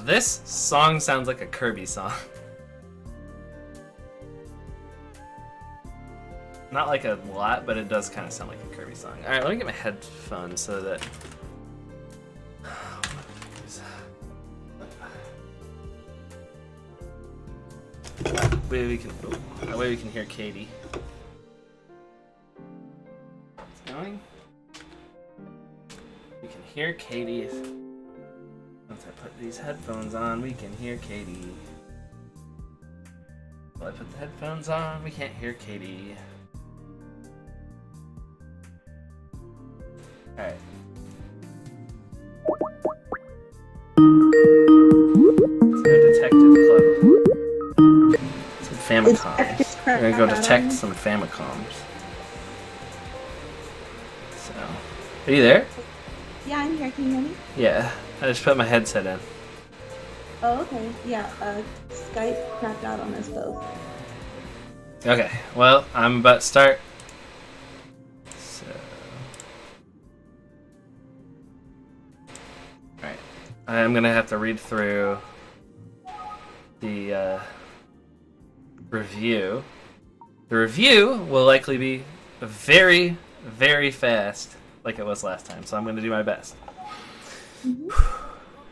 This song sounds like a Kirby song. Not like a lot, but it does kind of sound like a Kirby song. Alright, let me get my headphones so that... That way we can hear Katie. It's going. We can hear Katie. Once I put these headphones on, we can hear Katie. While I put the headphones on, we can't hear Katie. Alright. Let's go Detective Club. Some Famicom. We're gonna go detect some Famicoms. So. Are you there? Yeah, I'm here. Can you hear me? Yeah. I just put my headset in. Oh, okay. Yeah, Skype crapped out on us both. Okay, well, I'm about to start. So. Alright. I'm gonna have to read through the review. The review will likely be very, very fast, like it was last time, so I'm gonna do my best.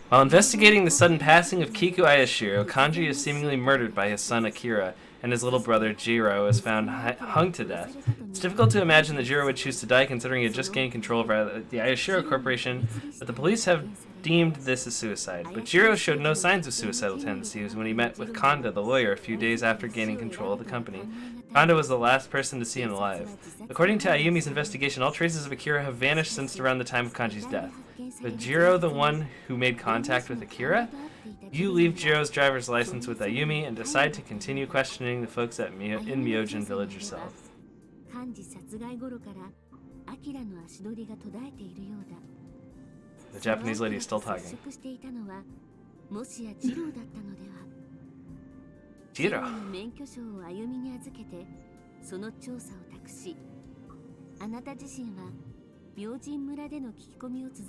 While investigating the sudden passing of Kiku Ayashiro, Kanji is seemingly murdered by his son Akira, and his little brother Jiro is found hung to death. It's difficult to imagine that Jiro would choose to die considering he had just gained control over the Ayashiro Corporation, but the police have deemed this as suicide. But Jiro showed no signs of suicidal tendencies when he met with Kanda, the lawyer, a few days after gaining control of the company. Kanda was the last person to see him alive. According to Ayumi's investigation, all traces of Akira have vanished since around the time of Kanji's death. But Jiro the one who made contact with Akira? You leave Jiro's driver's license with Ayumi and decide to continue questioning the folks in Myojin Village yourself. The Japanese lady is still talking. Jiro. I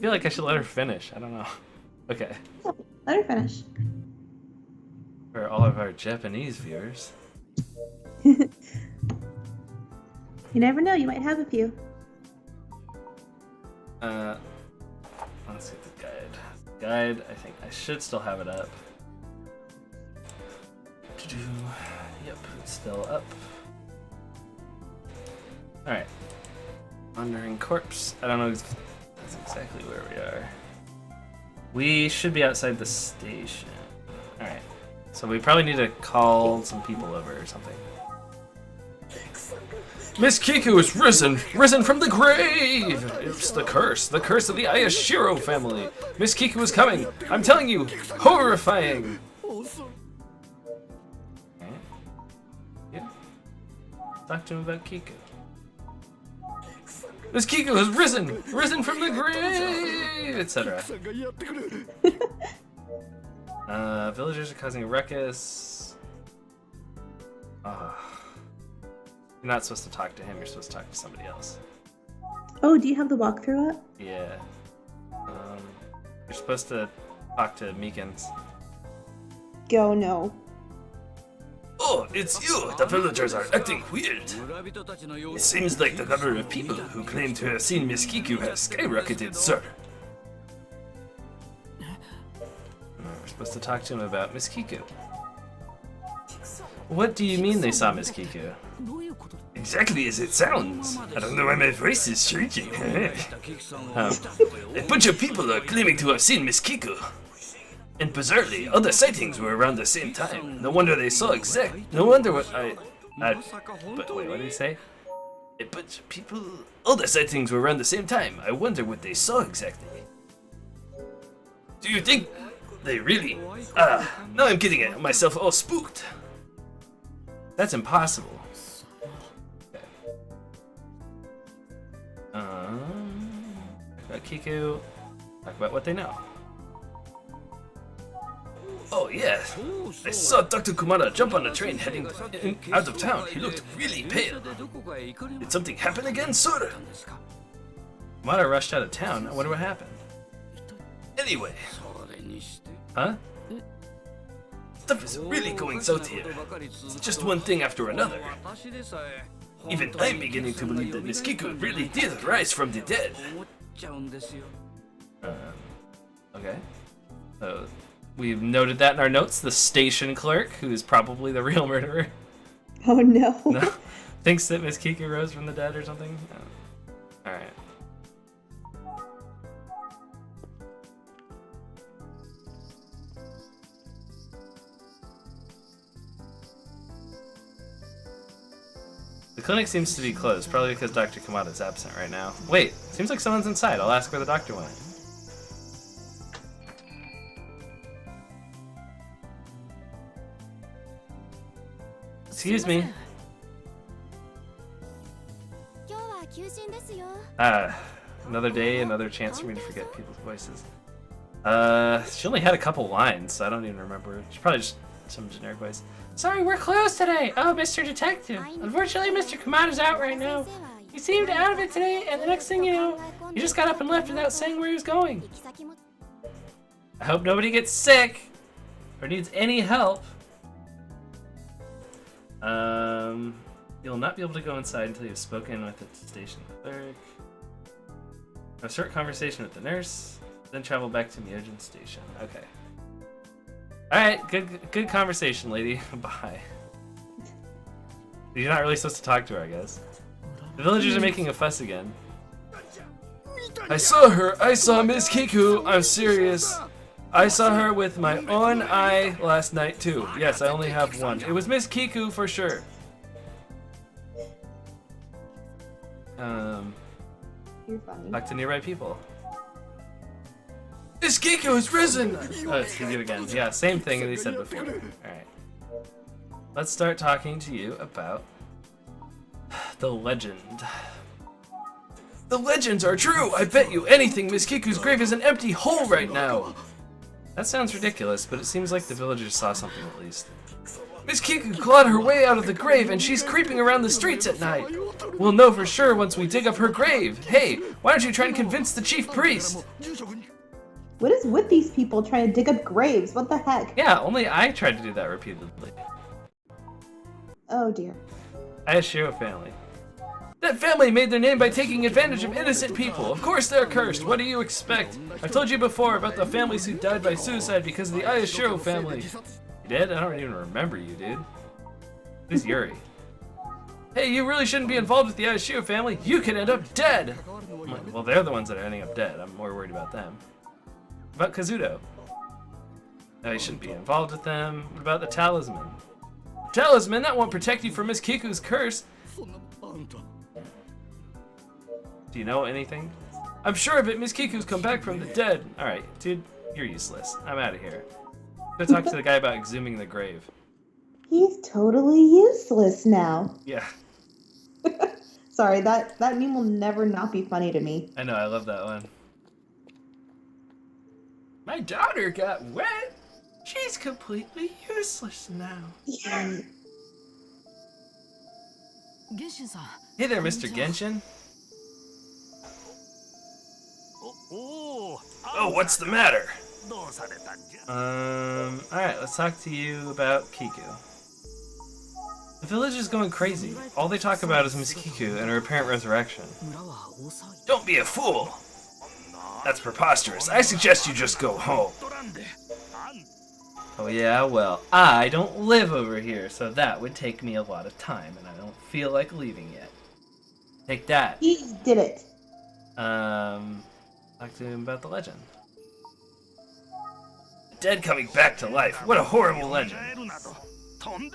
feel like I should let her finish. I don't know. Okay. Let her finish. For all of our Japanese viewers. You never know, you might have a few. Let's get the guide. Guide, I think I should still have it up. Yep, it's still up. Alright. Wandering Corpse. I don't know that's exactly where we are. We should be outside the station. Alright. So we probably need to call some people over or something. Miss Kiku is risen from the grave! It's the curse of the Ayashiro family. Miss Kiku is coming! I'm telling you, horrifying! Alright. Yeah. Talk to him about Kiku. Miss Kiku has risen from the grave, etc. Villagers are causing a ruckus. You're not supposed to talk to him, you're supposed to talk to somebody else. Oh, do you have the walkthrough up? Yeah. You're supposed to talk to Meekins. Go, no. Oh, it's you! The villagers are acting weird. It seems like the number of people who claim to have seen Miss Kiku has skyrocketed, sir. We're supposed to talk to him about Miss Kiku. What do you mean they saw Miss Kiku? Exactly as it sounds. I don't know why my voice is changing. A bunch of people are claiming to have seen Miss Kiku. And bizarrely, other sightings were around the same time. No wonder they saw No wonder what But wait, what did he say? A bunch of people... Other sightings were around the same time. I wonder what they saw exactly. Do you think they really... now I'm getting myself all spooked. That's impossible. About Kiku. Talk about what they know. Oh yeah, I saw Dr. Kumara jump on a train heading out of town. He looked really pale. Did something happen again, sir? Kumara rushed out of town. I wonder what happened. Anyway, Huh? Stuff is really going south here. It's just one thing after another. Even I'm beginning to believe that Miss Kiku really did rise from the dead. Okay. So we've noted that in our notes. The station clerk, who is probably the real murderer, Oh no. no, thinks that Miss Kiku rose from the dead or something. All right. The clinic seems to be closed, probably because Dr. Kamada is absent right now. Wait, seems like someone's inside. I'll ask where the doctor went. Excuse me. Another day, another chance for me to forget people's voices. She only had a couple lines, so I don't even remember. She's probably just some generic voice. Sorry, we're closed today. Oh, Mr. Detective. Unfortunately, Mr. Kamada's out right now. He seemed out of it today, and the next thing you know, he just got up and left without saying where he was going. I hope nobody gets sick or needs any help. You'll not be able to go inside until you've spoken with the station clerk. Have a short conversation with the nurse, then travel back to Myojin Station. Okay. Alright, good conversation, lady. Bye. You're not really supposed to talk to her, I guess. The villagers are making a fuss again. I saw her. I saw Miss Kiku. I'm serious. I saw her with my own eye last night too. Yes, I only have one. It was Miss Kiku for sure. You're funny. Talk to nearby people. Miss Kiku has risen. Oh, it's you again. Yeah, same thing that he said before. Alright. Let's start talking to you about the legend. The legends are true. I bet you anything Miss Kiku's grave is an empty hole right now. That sounds ridiculous, but it seems like the villagers saw something at least. Miss Kiku clawed her way out of the grave and she's creeping around the streets at night. We'll know for sure once we dig up her grave. Hey, why don't you try and convince the chief priest? What is with these people trying to dig up graves? What the heck? Yeah, only I tried to do that repeatedly. Oh dear. Ayashiro family. That family made their name by taking advantage of innocent people. Of course they're cursed. What do you expect? I've told you before about the families who died by suicide because of the Ayashiro family. You did? I don't even remember you, dude. Who's Yuri? Hey, you really shouldn't be involved with the Ayashiro family. You could end up dead. Well, they're the ones that are ending up dead. I'm more worried about them. What about Kazuto? No, you shouldn't be involved with them. What about the talisman? Talisman, that won't protect you from Miss Kiku's curse. Do you know anything? I'm sure of it. Miss Kiku's come back from the dead. Alright, dude, you're useless. I'm out of here. Go talk to the guy about exhuming the grave. He's totally useless now. Yeah. Sorry, that meme will never not be funny to me. I know, I love that one. My daughter got wet. She's completely useless now. Yeah. Hey there, Mr. Genshin. Oh, what's the matter? Alright, let's talk to you about Kiku. The village is going crazy. All they talk about is Miss Kiku and her apparent resurrection. Don't be a fool. That's preposterous. I suggest you just go home. Oh yeah, well, I don't live over here, so that would take me a lot of time, and I don't feel like leaving yet. Take that. He did it. Talk to him about the legend. Dead coming back to life. What a horrible legend.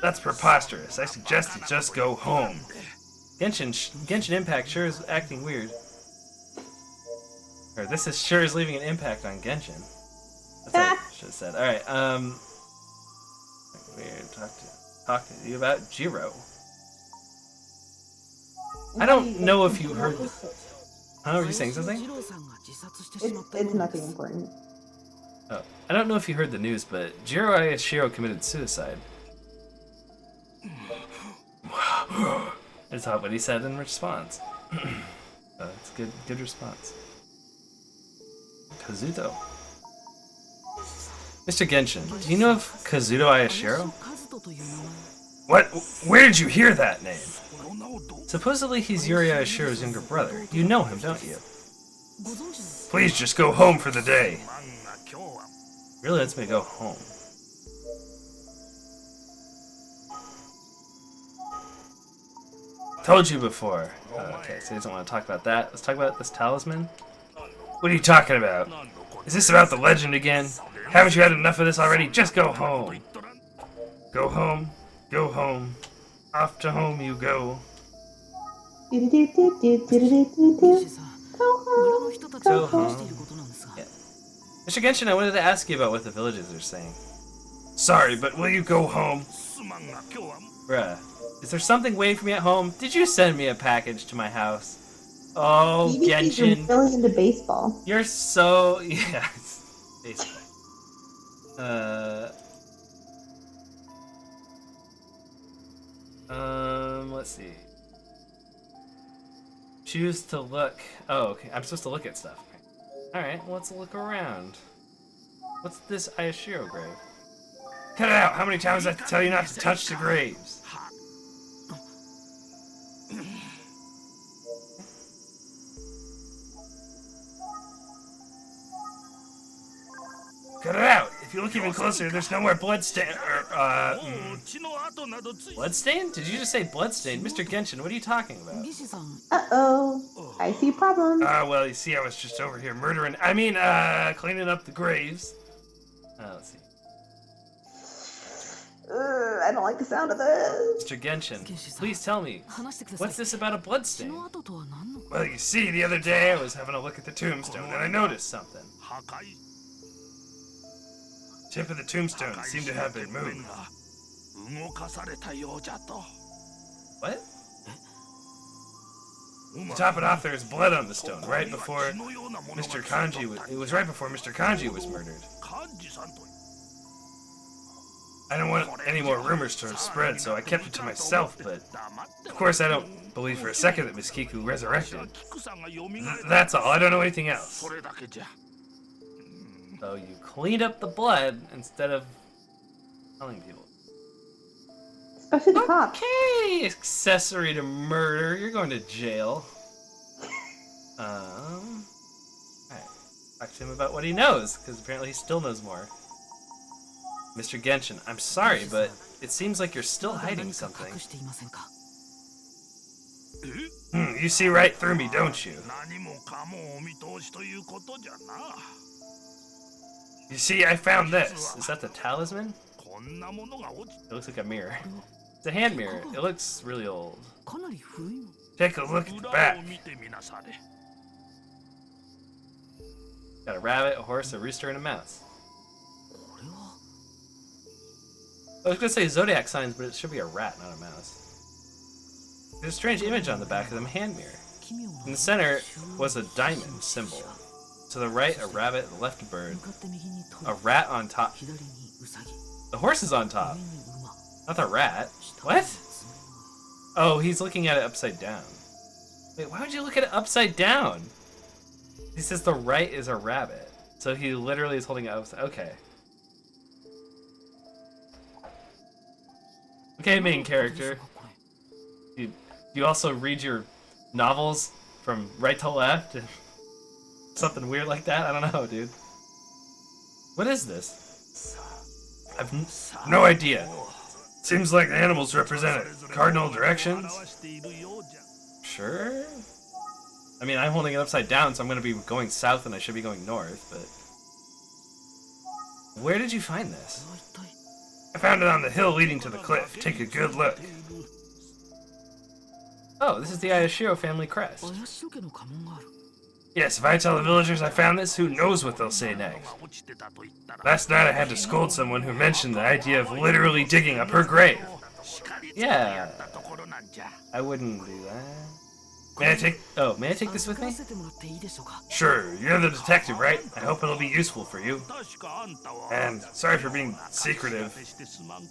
That's preposterous. I suggest you just go home. Genshin Impact sure is acting weird. Or this is sure is leaving an impact on Genshin. That's what I should have said. Alright, weird. Talk to you about Jiro. I don't know if you heard this. Huh? Were you saying something? It's nothing important. Oh, I don't know if you heard the news, but Jiro Ayashiro committed suicide. That's not what he said in response. That's good response. Kazuto. Mr. Genshin, do you know of Kazuto Ayashiro? What? Where did you hear that name? Supposedly he's Yuri Ayashiro's younger brother. You know him, don't you? Please just go home for the day. Really lets me go home. Told you before. Okay, so he doesn't want to talk about that. Let's talk about this talisman. What are you talking about? Is this about the legend again? Haven't you had enough of this already? Just go home. Go home. Go home. Off to home you go. Go home. Yeah. Mr. Genshin, I wanted to ask you about what the villagers are saying. Sorry, but will you go home? Bruh, is there something waiting for me at home? Did you send me a package to my house? Oh, BBC's Genshin. really into baseball. You're so... Yeah, baseball. Let's see. Choose to look. Oh, okay. I'm supposed to look at stuff. Alright, well, let's look around. What's this Ayashiro grave? Cut it out! How many times do I have to tell you not to touch the graves? Cut it out! If you look even closer, there's no more blood stain. Bloodstain? Did you just say bloodstain? Mr. Genshin, what are you talking about? Uh-oh. I see problems. Well, you see, I was just over here murdering. Cleaning up the graves. Let's see. I don't like the sound of this. Mr. Genshin, please tell me, what's this about a bloodstain? Well, you see, the other day I was having a look at the tombstone and I noticed something. Tip of the tombstone seemed to have been moved. What? To top it off, there is blood on the stone right before Mr. Kanji was. It was right before Mr. Kanji was murdered. I don't want any more rumors to spread, so I kept it to myself. But of course, I don't believe for a second that Miss Kiku resurrected. That's all. I don't know anything else. So you cleaned up the blood instead of telling people. Especially the cops. Okay, accessory to murder. You're going to jail. Alright. Talk to him about what he knows, because apparently he still knows more. Mr. Genshin, I'm sorry, but it seems like you're still hiding something. You see right through me, don't you? You see, I found this. Is that the talisman? It looks like a mirror. It's a hand mirror. It looks really old. Take a look at the back. Got a rabbit, a horse, a rooster, and a mouse. I was gonna say zodiac signs, but it should be a rat, not a mouse. There's a strange image on the back of the hand mirror. In the center was a diamond symbol. To the right, a rabbit, the left, a bird. A rat on top. The horse is on top. Not the rat. What? Oh, he's looking at it upside down. Wait, why would you look at it upside down? He says the right is a rabbit. So he literally is holding it upside. Okay. Okay, main character. You also read your novels from right to left? Something weird like that? I don't know, dude. What is this? I've no idea. Seems like the animals represented. Cardinal directions? Sure. I mean, I'm holding it upside down, so I'm going to be going south and I should be going north, but... Where did you find this? I found it on the hill leading to the cliff. Take a good look. Oh, this is the Ayashiro family crest. Yes, if I tell the villagers I found this, who knows what they'll say next. Last night I had to scold someone who mentioned the idea of literally digging up her grave. Yeah. I wouldn't do that. May I take this with me? Sure, you're the detective, right? I hope it'll be useful for you. And sorry for being secretive.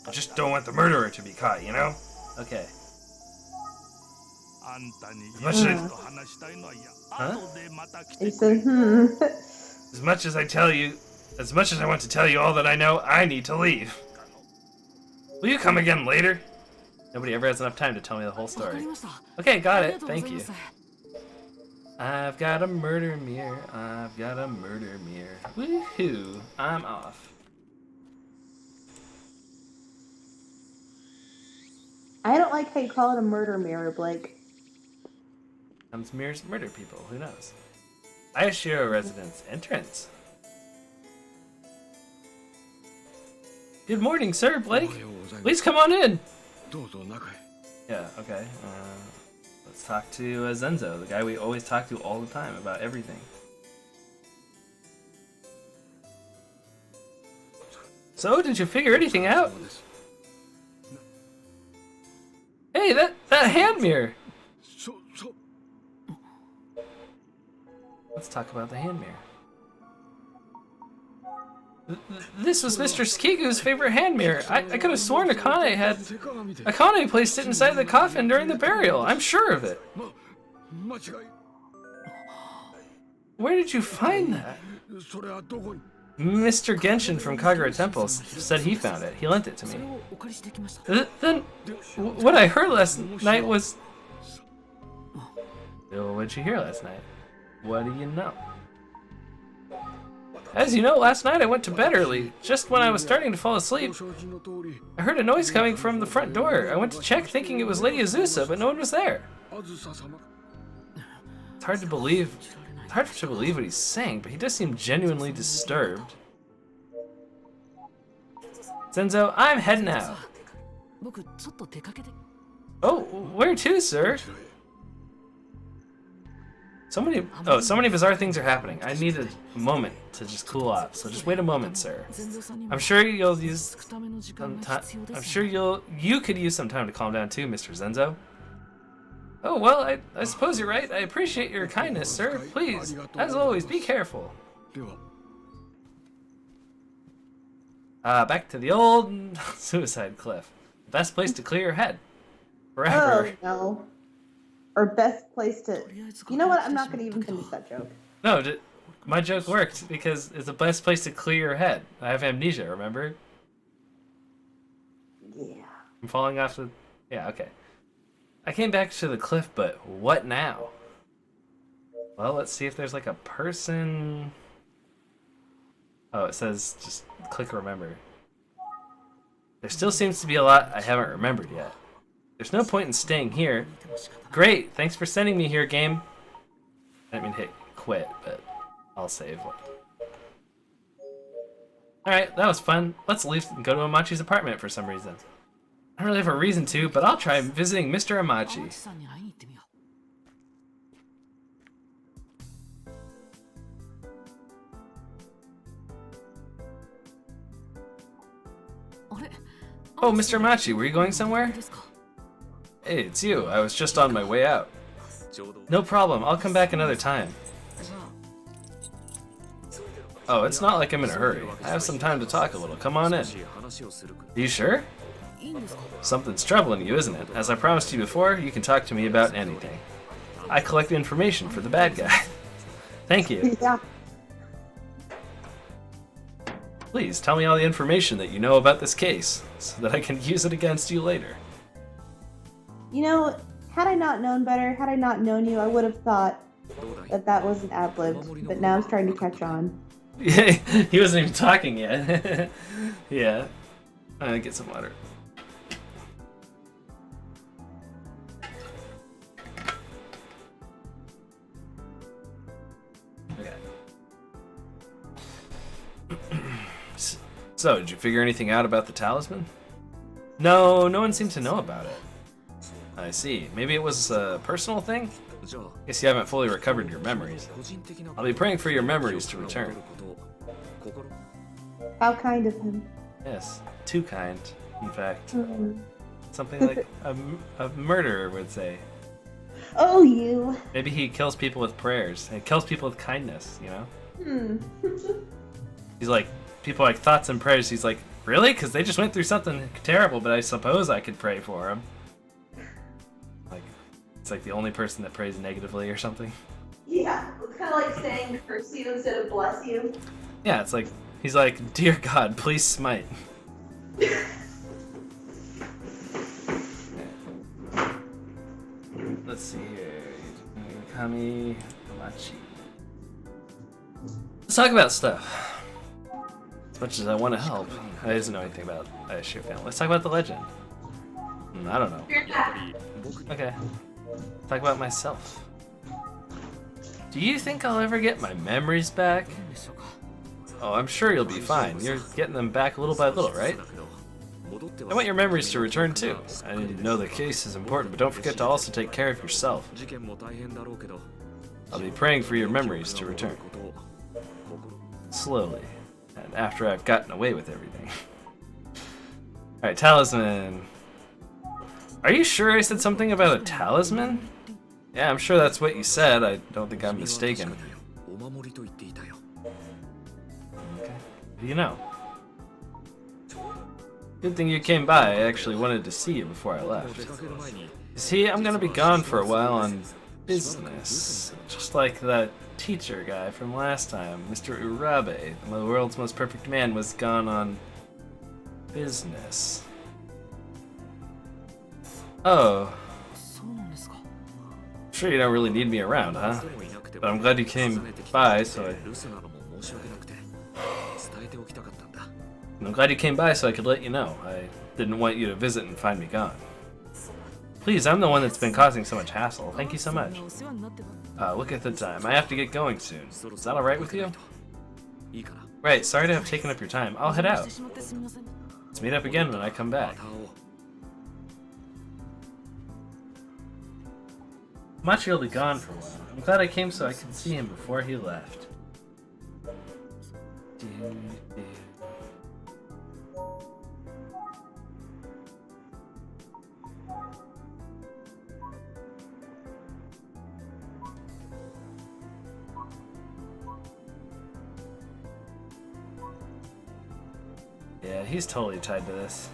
I just don't want the murderer to be caught, you know? Okay. As much as Huh? He said, as much as I tell you As much as I want to tell you all that I know, I need to leave. Will you come again later? Nobody ever has enough time to tell me the whole story. Okay, got it. Thank you. I've got a murder mirror. I've got a murder mirror. Woohoo! I'm off. I don't like how you call it a murder mirror, Blake. Sometimes mirrors murder people. Who knows? Ayashiro residence entrance. Good morning, sir, Blake. Please come on in. Yeah, okay. Let's talk to Zenzo, the guy we always talk to all the time about everything. So, did you figure anything out? Hey, that hand mirror! Let's talk about the hand mirror. This was Mr. Skiku's favorite hand mirror. I could have sworn Akane placed it inside the coffin during the burial. I'm sure of it. Where did you find that? Mr. Genshin from Kagura Temple said he found it. He lent it to me. Then, what I heard last night was... What'd you hear last night? What do you know? As you know, last night I went to bed early. Just when I was starting to fall asleep, I heard a noise coming from the front door. I went to check thinking it was Lady Azusa, but no one was there. It's hard to believe what he's saying, but he does seem genuinely disturbed. Zenzo, I'm heading out. Oh, where to, sir? So many bizarre things are happening. I need a moment to just cool off. So just wait a moment, sir. I'm sure you'll use some time. I'm sure you could use some time to calm down too, Mr. Zenzo. Oh well, I suppose you're right. I appreciate your kindness, sir. Please, as always, be careful. Back to the old suicide cliff. Best place to clear your head. Forever. Oh no. Or best place to... You know what? I'm not going to even finish that joke. No, my joke worked because it's the best place to clear your head. I have amnesia, remember? Yeah. I'm falling off the... Yeah, okay. I came back to the cliff, but what now? Well, let's see if there's like a person... Oh, it says just click remember. There still seems to be a lot I haven't remembered yet. There's no point in staying here. Great, thanks for sending me here, game. I didn't mean to hit quit, but I'll save. Alright, that was fun. Let's leave and go to Amachi's apartment for some reason. I don't really have a reason to, but I'll try visiting Mr. Amachi. Oh, Mr. Amachi, were you going somewhere? Hey, it's you. I was just on my way out. No problem. I'll come back another time. Oh, it's not like I'm in a hurry. I have some time to talk a little. Come on in. Are you sure? Something's troubling you, isn't it? As I promised you before, you can talk to me about anything. I collect information for the bad guy. Thank you. Yeah. Please, tell me all the information that you know about this case, so that I can use it against you later. You know, had I not known better, had I not known you, I would have thought that was an ad-lib, but now I'm starting to catch on. Yeah, he wasn't even talking yet. Yeah. I'm gonna get some water. Okay. So, did you figure anything out about the talisman? No, no one seemed to know about it. I see. Maybe it was a personal thing? Guess you haven't fully recovered your memories. I'll be praying for your memories to return. How kind of him. Yes, too kind, in fact. Mm. Something like a murderer would say. Oh, you. Maybe he kills people with prayers. He kills people with kindness, you know? He's like, people like thoughts and prayers. He's like, really? Because they just went through something terrible, but I suppose I could pray for them. Like, it's like the only person that prays negatively or something. Yeah, it's kind of like saying curse you instead of bless you. Yeah, it's like He's like, dear God, please smite. Let's see here. Kami Machi. Let's talk about stuff. As much as I want to help, I doesn't know anything about Aishiro family. Let's talk about the legend. I don't know. Okay. Talk about myself. Do you think I'll ever get my memories back? Oh, I'm sure you'll be fine. You're getting them back little by little, right? I want your memories to return too. I know the case is important, but don't forget to also take care of yourself. I'll be praying for your memories to return. Slowly, and after I've gotten away with everything. Alright, talisman. Are you sure I said something about a talisman? Yeah, I'm sure that's what you said. I don't think I'm mistaken. Okay. What do you know? Good thing you came by. I actually wanted to see you before I left. You see, I'm gonna be gone for a while on business. Just like that teacher guy from last time, Mr. Urabe, the world's most perfect man, was gone on business. Oh. Sure you don't really need me around, huh? But I'm glad you came by, so I could let you know. I didn't want you to visit and find me gone. Please, I'm the one that's been causing so much hassle. Thank you so much. Look at the time. I have to get going soon. Is that alright with you? Right, sorry to have taken up your time. I'll head out. Let's meet up again when I come back. Machi will be gone for a while. I'm glad I came so I could see him before he left. Yeah, he's totally tied to this.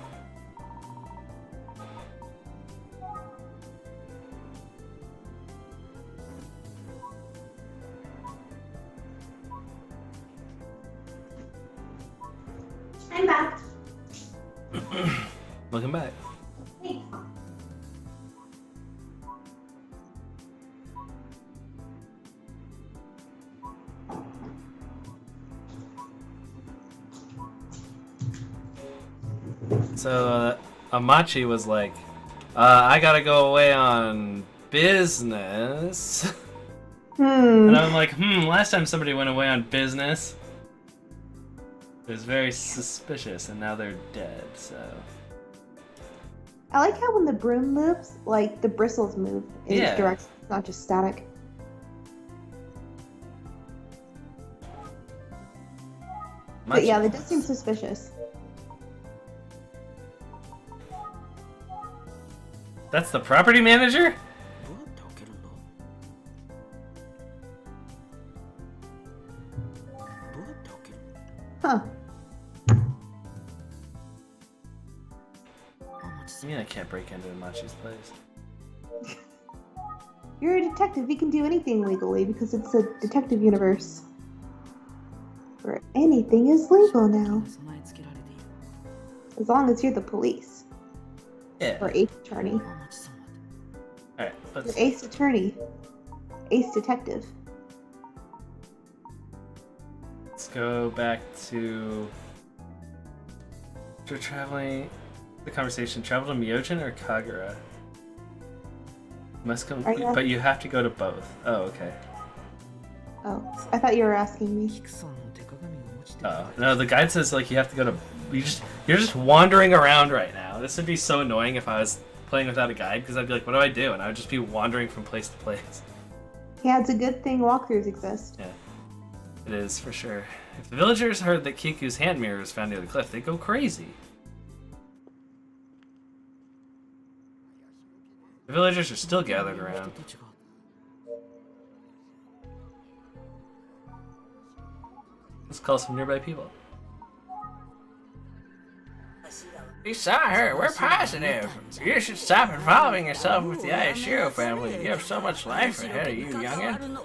I'm back. Welcome back. Thanks. So, Amachi was like, I gotta go away on business. And I'm like, last time somebody went away on business, it was very suspicious, and now they're dead, so. I like how when the broom moves, like, the bristles move in each Yeah. direction. It's not just static. But yeah, that does seem suspicious. That's the property manager? Huh. I mean, I can't break into Amachi's place. You're a detective. You can do anything legally because it's a detective universe where anything is legal now. As long as you're the police. Yeah. Or ace attorney. Alright, You're let's. ace attorney. Ace detective. Let's go back to after traveling the conversation. Travel to Myojin or Kagura? Must complete, but you have to go to both. Oh, okay. Oh, I thought you were asking me. Oh no, the guide says like you have to go to. You're just wandering around right now. This would be so annoying if I was playing without a guide because I'd be like, what do I do? And I would just be wandering from place to place. Yeah, it's a good thing walkthroughs exist. Yeah. It is, for sure. If the villagers heard that Kiku's hand mirror was found near the cliff, they'd go crazy. The villagers are still gathered around. Let's call some nearby people. We saw her. We're positive. You should stop involving yourself with the Aishiro family. You have so much life ahead of you, youngin'.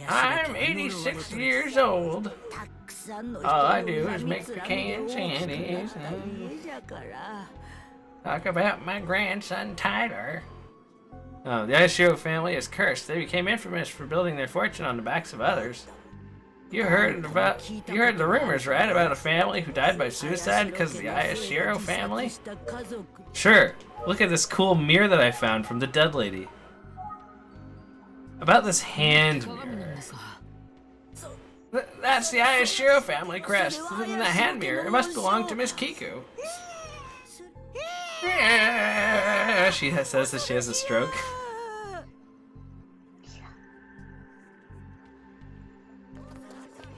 I'm 86 years old. All I do is make pecan shandies and talk about my grandson Tyler. Oh, the Ayashiro family is cursed. They became infamous for building their fortune on the backs of others. You heard the rumors, right, about a family who died by suicide because of the Ayashiro family? Sure. Look at this cool mirror that I found from the dead lady. About this hand mirror. That's the Ayashiro family crest. In the hand mirror, it must belong to Miss Kiku. She says that she has a stroke.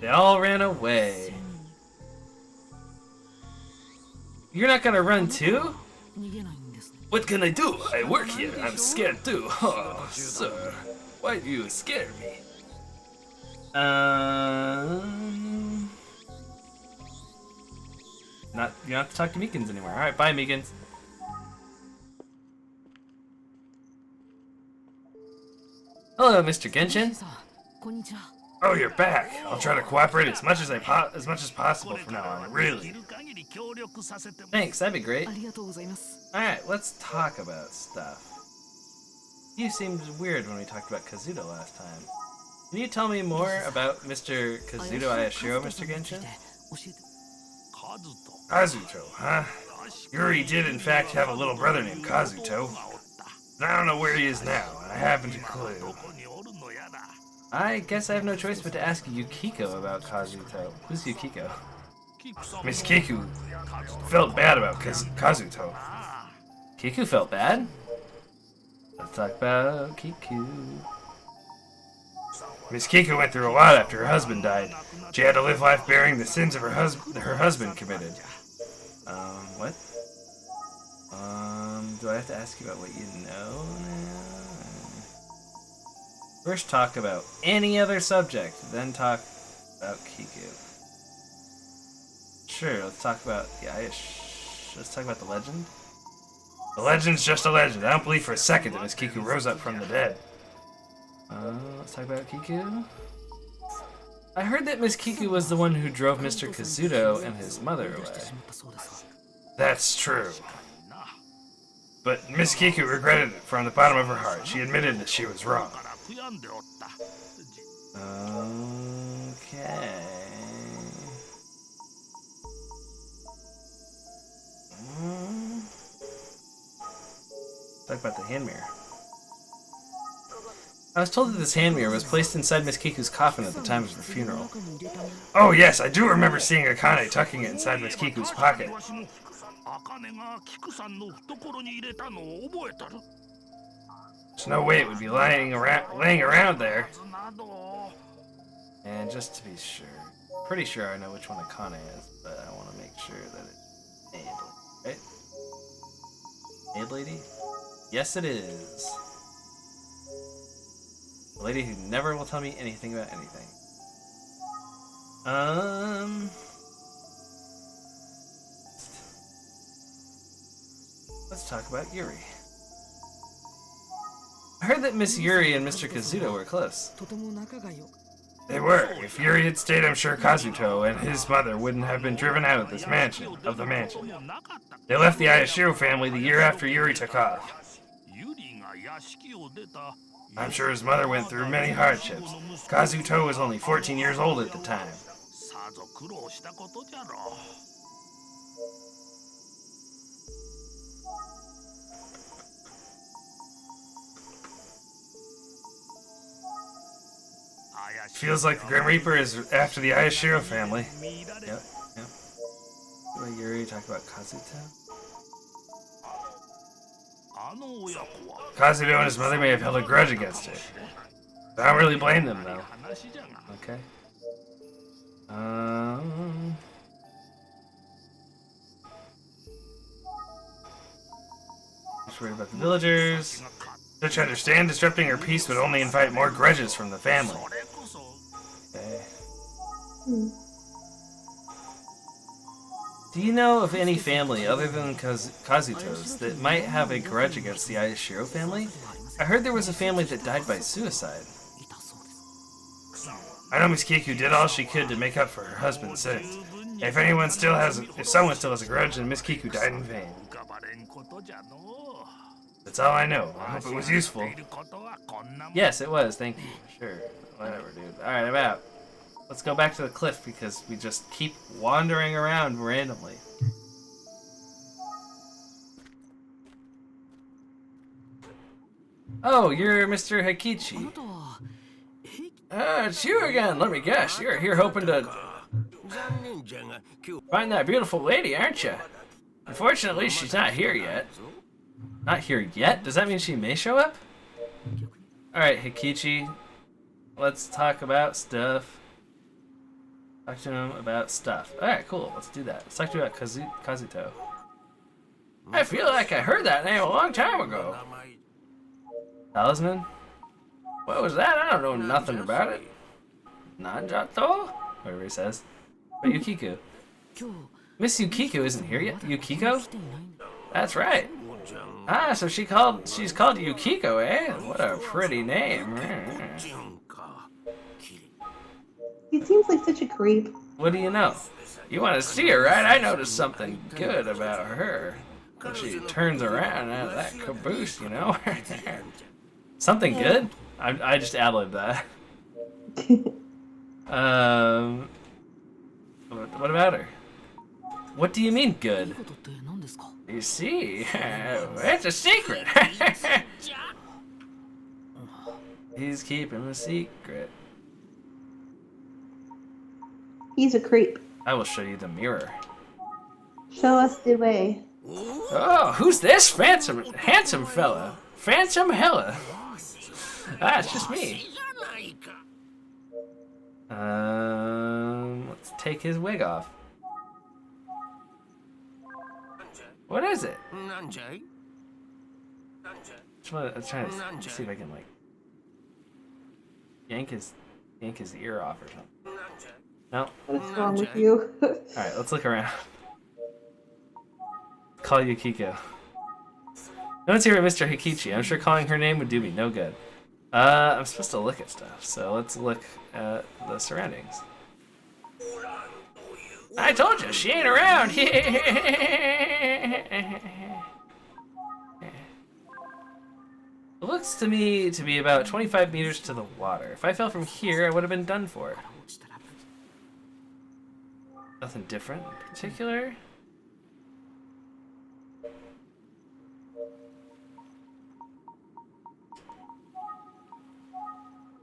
They all ran away. You're not gonna run too? What can I do? I work here. I'm scared too. Oh, sir. Why do you scare me? You don't have to talk to Meekins anymore. Alright, bye Meekins. Hello, Mr. Genshin. Oh, you're back. I'll try to cooperate as much as possible from now on. Really. Thanks, that'd be great. Alright, let's talk about stuff. You seemed weird when we talked about Kazuto last time. Can you tell me more about Mr. Kazuto Ayashiro, Mr. Genshin? Kazuto, huh? Yuri did in fact have a little brother named Kazuto. But I don't know where he is now, and I haven't a clue. I guess I have no choice but to ask Yukiko about Kazuto. Who's Yukiko? Miss Kiku felt bad about Kazuto. Kiku felt bad? Let's talk about Kiku. Miss Kiku went through a lot after her husband died. She had to live life bearing the sins of her husband committed. What? Do I have to ask you about what you know now? First talk about any other subject, then talk about Kiku. Sure, let's talk about let's talk about the legend. The legend's just a legend. I don't believe for a second that Miss Kiku rose up from the dead. Let's talk about Kiku. I heard that Miss Kiku was the one who drove Mr. Kazuto and his mother away. That's true. But Miss Kiku regretted it from the bottom of her heart. She admitted that she was wrong. Okay. Talk about the hand mirror. I was told that this hand mirror was placed inside Miss Kiku's coffin at the time of her funeral. Oh yes, I do remember seeing Akane tucking it inside Miss Kiku's pocket. There's no way it would be laying around there. And just to be sure, pretty sure I know which one Akane is, but I want to make sure that it's Maid, right? Maid lady? Yes, it is. The lady who never will tell me anything about anything. Let's talk about Yuri. I heard that Miss Yuri and Mr. Kazuto were close. They were. If Yuri had stayed, I'm sure Kazuto and his mother wouldn't have been driven out of the mansion. They left the Ayashiro family the year after Yuri took off. I'm sure his mother went through many hardships. Kazuto was only 14 years old at the time. Feels like the Grim Reaper is after the Ayashiro family. Yep. Yuri talk about Kazuto? Kazuto and his mother may have held a grudge against her. I don't really blame them, though. Okay. Just worried about the villagers. Don't you understand? Disrupting her peace would only invite more grudges from the family. Okay. Do you know of any family other than Kazuto's that might have a grudge against the Ayashiro family? I heard there was a family that died by suicide. I know Miss Kiku did all she could to make up for her husband's sins. If someone still has a grudge, then Miss Kiku died in vain. That's all I know. I hope it was useful. Yes, it was. Thank you. Sure. Whatever, dude. Alright, I'm out. Let's go back to the cliff because we just keep wandering around randomly. Oh, you're Mr. Hikichi. It's you again. Let me guess. You're here hoping to find that beautiful lady, aren't you? Unfortunately, she's not here yet. Not here yet? Does that mean she may show up? Alright, Hikichi. Let's talk about stuff. Talk to him about stuff. Alright, cool. Let's do that. Let's talk to you about Kazuto. I feel like I heard that name a long time ago. Talisman? What was that? I don't know nothing about it. Nanjato? Whatever he says. But Yukiko. Miss Yukiko isn't here yet? Yukiko? That's right. Ah, so she's called Yukiko, eh? What a pretty name. He seems like such a creep. What do you know? You want to see her, right? I noticed something good about her. When she turns around out of that caboose, you know? Something good? I just ad-libbed that. What about her? What do you mean good? You see, it's a secret. He's keeping a secret. He's a creep. I will show you the mirror. Show us the way. Oh, who's this handsome fella? Phantom hella. Ah, it's just me. Let's take his wig off. What is it? I'm trying to see if I can like yank his ear off or something. No. What is wrong with you? Alright, let's look around. Call Yukiko. No one's here but Mr. Hikichi. I'm sure calling her name would do me no good. I'm supposed to look at stuff, so let's look at the surroundings. I told you, she ain't around! It looks to me to be about 25 meters to the water. If I fell from here, I would have been done for. Nothing different in particular.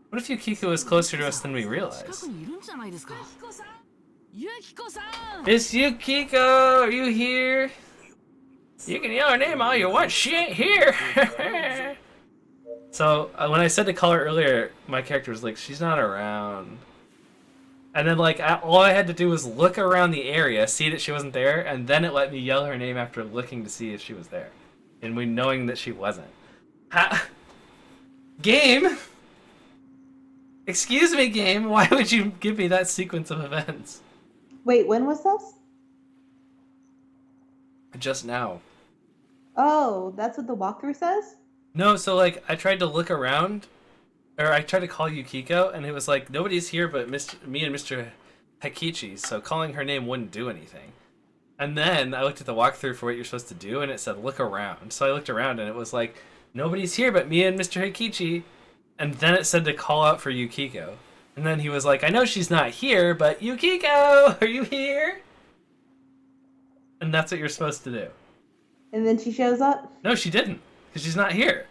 What if Yukiko is closer to us than we realize? Miss Yukiko, are you here? You can yell her name all you want, she ain't here! So, when I said to call her earlier, my character was like, she's not around. And then, like, all I had to do was look around the area, see that she wasn't there, and then it let me yell her name after looking to see if she was there. And we knowing that she wasn't. Game? Excuse me, game, why would you give me that sequence of events? Wait, when was this? Just now. Oh, that's what the walkthrough says? No, so, like, I tried to look around, or I tried to call Yukiko, and it was like, nobody's here but me and Mr. Hikichi, so calling her name wouldn't do anything. And then I looked at the walkthrough for what you're supposed to do, and it said, look around. So I looked around, and it was like, nobody's here but me and Mr. Hikichi. And then it said to call out for Yukiko. And then he was like, I know she's not here, but Yukiko, are you here? And that's what you're supposed to do. And then she shows up? No, she didn't, because she's not here.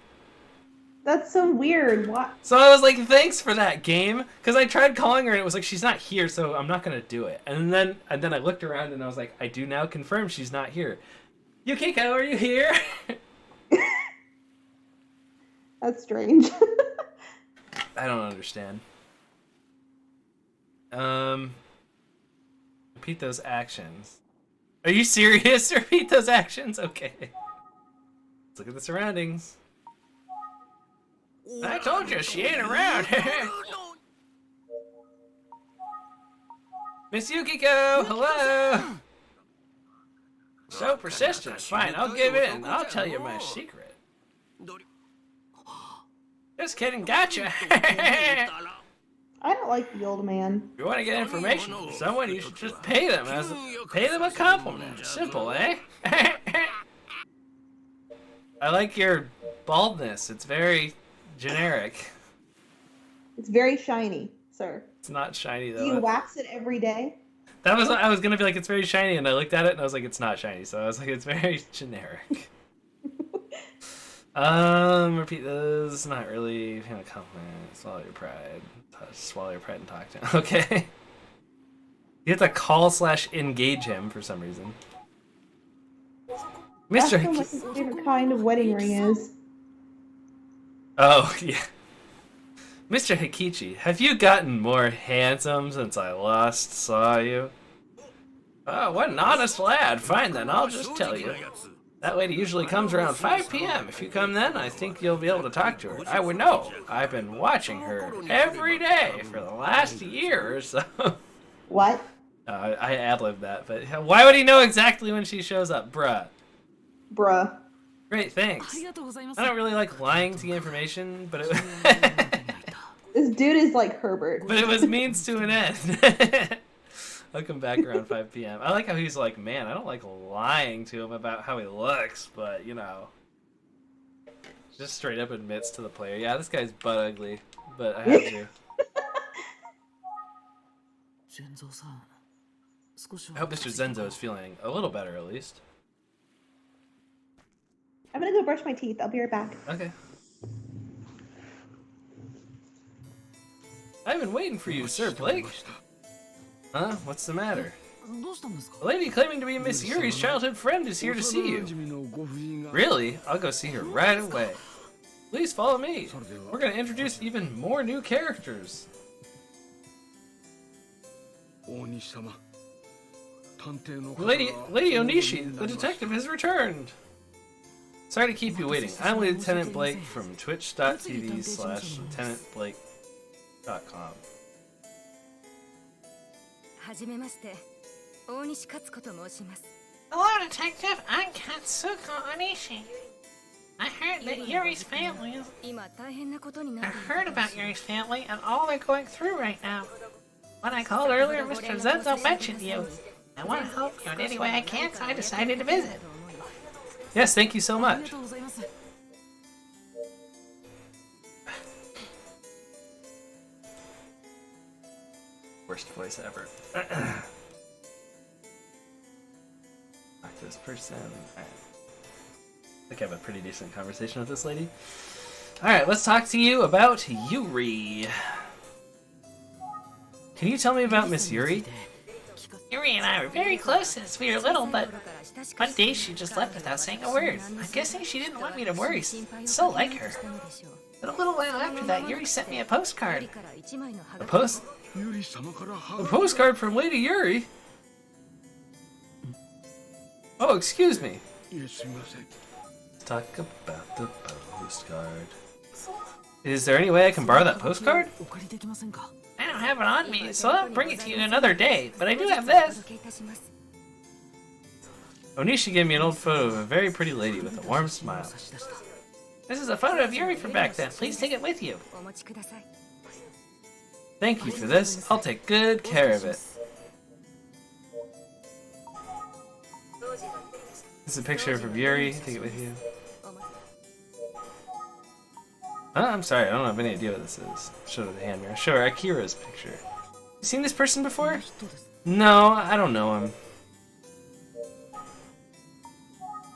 That's so weird. What? So I was like, thanks for that, game. Because I tried calling her, and it was like, she's not here, so I'm not going to do it. And then I looked around, and I was like, I do now confirm she's not here. Yukiko, are you here? That's strange. I don't understand. Repeat those actions. Are you serious? Repeat those actions? Okay. Let's look at the surroundings. I told you, she ain't around. Miss Yukiko, hello. So persistent. Fine, I'll give in. I'll tell you my secret. Just kidding, gotcha. I don't like the old man. If you want to get information from someone, you should just pay them a compliment. Simple, eh? I like your baldness. It's very generic. It's very shiny, sir. It's not shiny though. Do you wax it every day? I was gonna be like, it's very shiny, and I looked at it and I was like, it's not shiny. So I was like, it's very generic. Repeat this. Not really. Pay a compliment. Swallow your pride. Swallow your pride and talk to him. Okay. You have to call/engage him for some reason. Ask Mr. him what his favorite kind of wedding ring is. Oh, yeah. Mr. Hikichi, have you gotten more handsome since I last saw you? Oh, what an honest lad. Fine then, I'll just tell you. That lady usually comes around 5 p.m. If you come then, I think you'll be able to talk to her. I would know. I've been watching her every day for the last year or so. What? I ad-libbed that, but why would he know exactly when she shows up? Bruh. Bruh. Great, thanks. I don't really like lying to get information, but it This dude is like Herbert. but it was means to an end. I'll come back around 5 p.m. I like how he's like, man, I don't like lying to him about how he looks, but, you know. Just straight up admits to the player, yeah, this guy's butt ugly, but I have to. I hope Mr. Zenzo is feeling a little better, at least. I'm gonna go brush my teeth. I'll be right back. Okay. I've been waiting for you, Sir Blake. Huh? What's the matter? A lady claiming to be Miss Yuri's childhood friend is here to see you. Really? I'll go see her right away. Please follow me. We're going to introduce even more new characters. Lady Onishi, the detective has returned. Sorry to keep you waiting. I'm Lieutenant Blake from twitch.tv/lieutenantblake.com. Hello, Detective. I'm Katsuko Onishi. I heard that Yuri's family is... I heard about Yuri's family and all they're going through right now. When I called earlier, Mr. Zenzo mentioned you. I want to help you in any way I can, so I decided to visit. Yes, thank you so much. Worst voice ever. Talk to this person. Alright. I think I have a pretty decent conversation with this lady. Alright, let's talk to you about Yuri. Can you tell me about Miss Yuri? Yuri and I were very close since we were little, but one day she just left without saying a word. I'm guessing she didn't want me to worry. So like her. But a little while after that, Yuri sent me a postcard. A postcard from Lady Yuri? Oh, excuse me. Let's talk about the postcard. Is there any way I can borrow that postcard? I don't have it on me, so I'll bring it to you another day, but I do have this. Onishi gave me an old photo of a very pretty lady with a warm smile. This is a photo of Yuri from back then. Please take it with you. Thank you for this. I'll take good care of it. This is a picture of Yuri. Take it with you. I'm sorry, I don't have any idea what this is. Show the hand mirror. Show her Akira's picture. You seen this person before? No, I don't know him.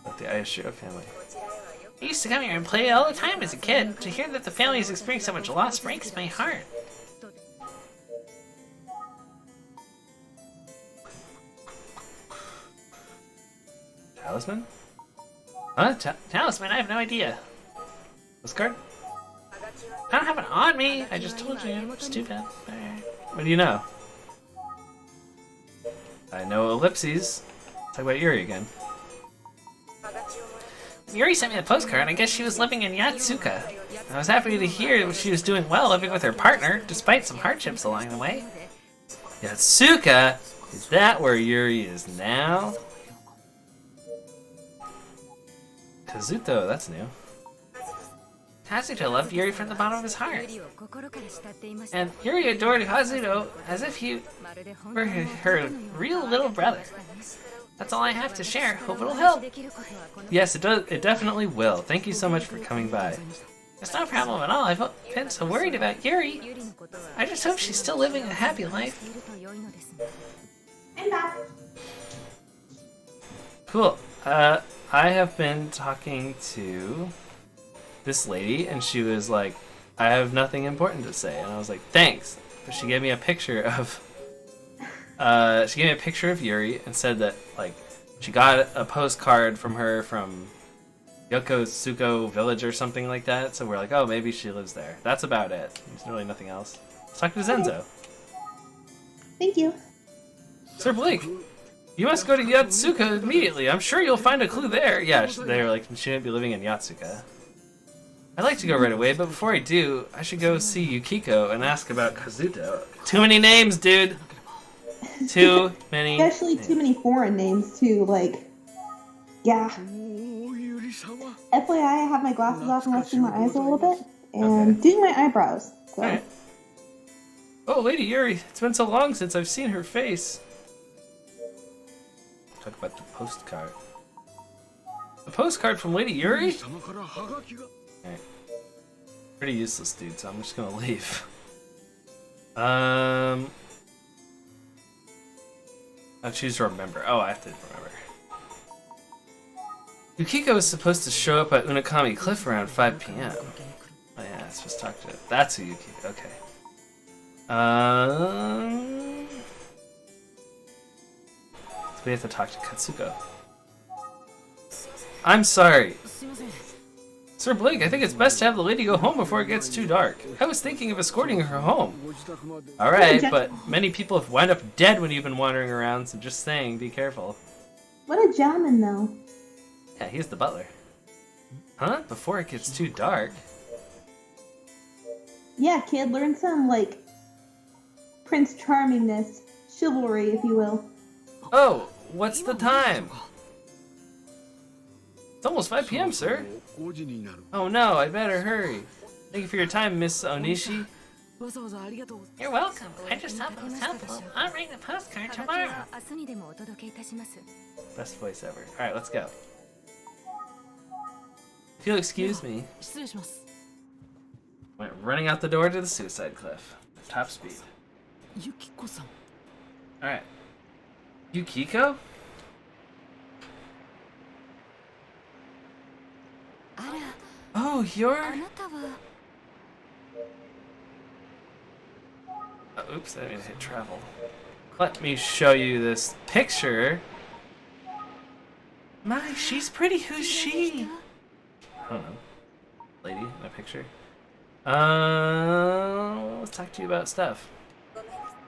About the Ayashiro family. I used to come here and play all the time as a kid. To hear that the family has experienced so much loss breaks my heart. Talisman? Huh? Talisman? I have no idea. Postcard? I don't have it on me. I just told you. Stupid. What do you know? I know ellipses. Talk about Yuri again. Yuri sent me the postcard, and I guess she was living in Yatsuka. I was happy to hear that she was doing well living with her partner, despite some hardships along the way. Yatsuka? Is that where Yuri is now? Kazuto, that's new. Kazuto loved Yuri from the bottom of his heart. And Yuri adored Kazuto as if he were her real little brother. That's all I have to share. Hope it'll help. Yes, it does. It definitely will. Thank you so much for coming by. It's no problem at all. I've been so worried about Yuri. I just hope she's still living a happy life. I'm back. Cool. I have been talking to this lady, and she was like, I have nothing important to say. And I was like, thanks. But she gave me a picture of Yuri and said that like she got a postcard from her from Yokosuka village or something like that. So we're like, oh, maybe she lives there. That's about it. There's really nothing else. Let's talk to Zenzo. Thank you. Sir Blake, you must go to Yatsuka immediately. I'm sure you'll find a clue there. Yeah, they're like, she shouldn't be living in Yatsuka. I'd like to go right away, but before I do, I should go see Yukiko and ask about Kazuto. Too many names, dude. Too many. Especially names. too many foreign names too. Like, yeah. FYI, I have my glasses off and resting my eyes a little bit, and doing my eyebrows. So. Alright. Oh, Lady Yuri, it's been so long since I've seen her face. Talk about the postcard. A postcard from Lady Yuri? Alright. Pretty useless, dude, so I'm just gonna leave. I'll choose to remember. Oh, I have to remember. Yukiko is supposed to show up at Unakami Cliff around 5 p.m. Oh yeah, I'm supposed to talk to her. That's who Yukiko. Okay. So we have to talk to Katsuko. I'm sorry. Sir Blake, I think it's best to have the lady go home before it gets too dark. I was thinking of escorting her home. Alright, but many people have wound up dead when you've been wandering around, so just saying, be careful. What a gentleman, though. Yeah, he's the butler. Huh? Before it gets too dark? Yeah, kid, learn some, like, Prince Charmingness, chivalry, if you will. Oh, what's the time? It's almost 5 p.m., sir. Oh no, I better hurry. Thank you for your time, Miss Onishi. You're welcome. I just thought it was helpful. I'll bring the postcard tomorrow. Best voice ever. Alright, let's go. If you'll excuse me. Went running out the door to the suicide cliff. Top speed. Alright. Yukiko? Oh, you're... Oh, oops, I didn't hit travel. Let me show you this picture. My, she's pretty. Who's she? I don't know. Lady in a picture. Let's talk to you about stuff.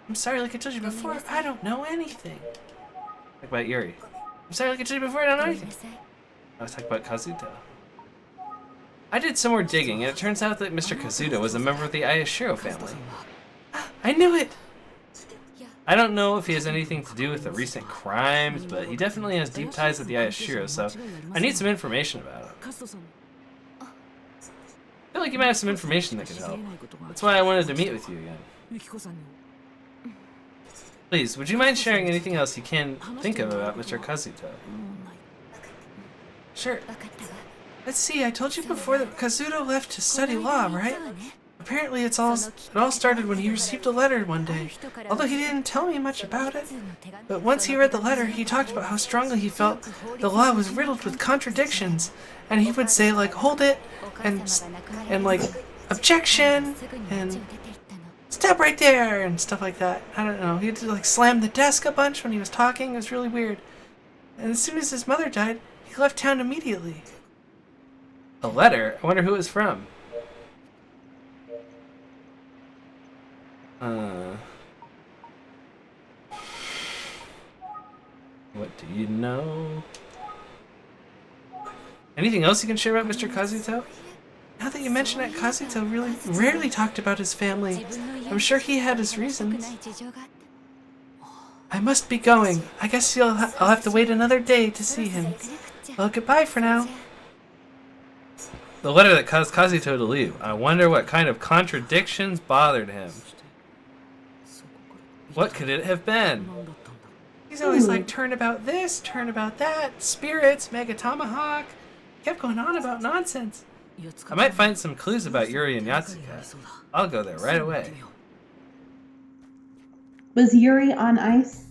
I'm sorry, like I told you before, I don't know anything. Talk about Yuri. I'm sorry, like I told you before, I don't know anything. I was talking about Kazuto. I did some more digging, and it turns out that Mr. Kazuto was a member of the Ayashiro family. I knew it! I don't know if he has anything to do with the recent crimes, but he definitely has deep ties with the Ayashiro, so I need some information about him. I feel like you might have some information that could help. That's why I wanted to meet with you again. Please, would you mind sharing anything else you can think of about Mr. Kazuto? Sure. Let's see, I told you before that Kazuto left to study law, right? Apparently it all started when he received a letter one day, although he didn't tell me much about it. But once he read the letter, he talked about how strongly he felt the law was riddled with contradictions, and he would say, like, hold it, and like, objection, and step right there, and stuff like that. I don't know, he had to, like, slam the desk a bunch when he was talking. It was really weird. And as soon as his mother died, he left town immediately. A letter? I wonder who it was from. What do you know? Anything else you can share about Mr. Kazuto? Now that you mention it, Kazuto really rarely talked about his family. I'm sure he had his reasons. I must be going. I guess I'll have to wait another day to see him. Well, goodbye for now. The letter that caused Kazuto to leave. I wonder what kind of contradictions bothered him. What could it have been? He's always like, turn about this, turn about that, spirits, mega tomahawk. Kept going on about nonsense. I might find some clues about Yuri and Yatsuka. I'll go there right away. Was Yuri on ice?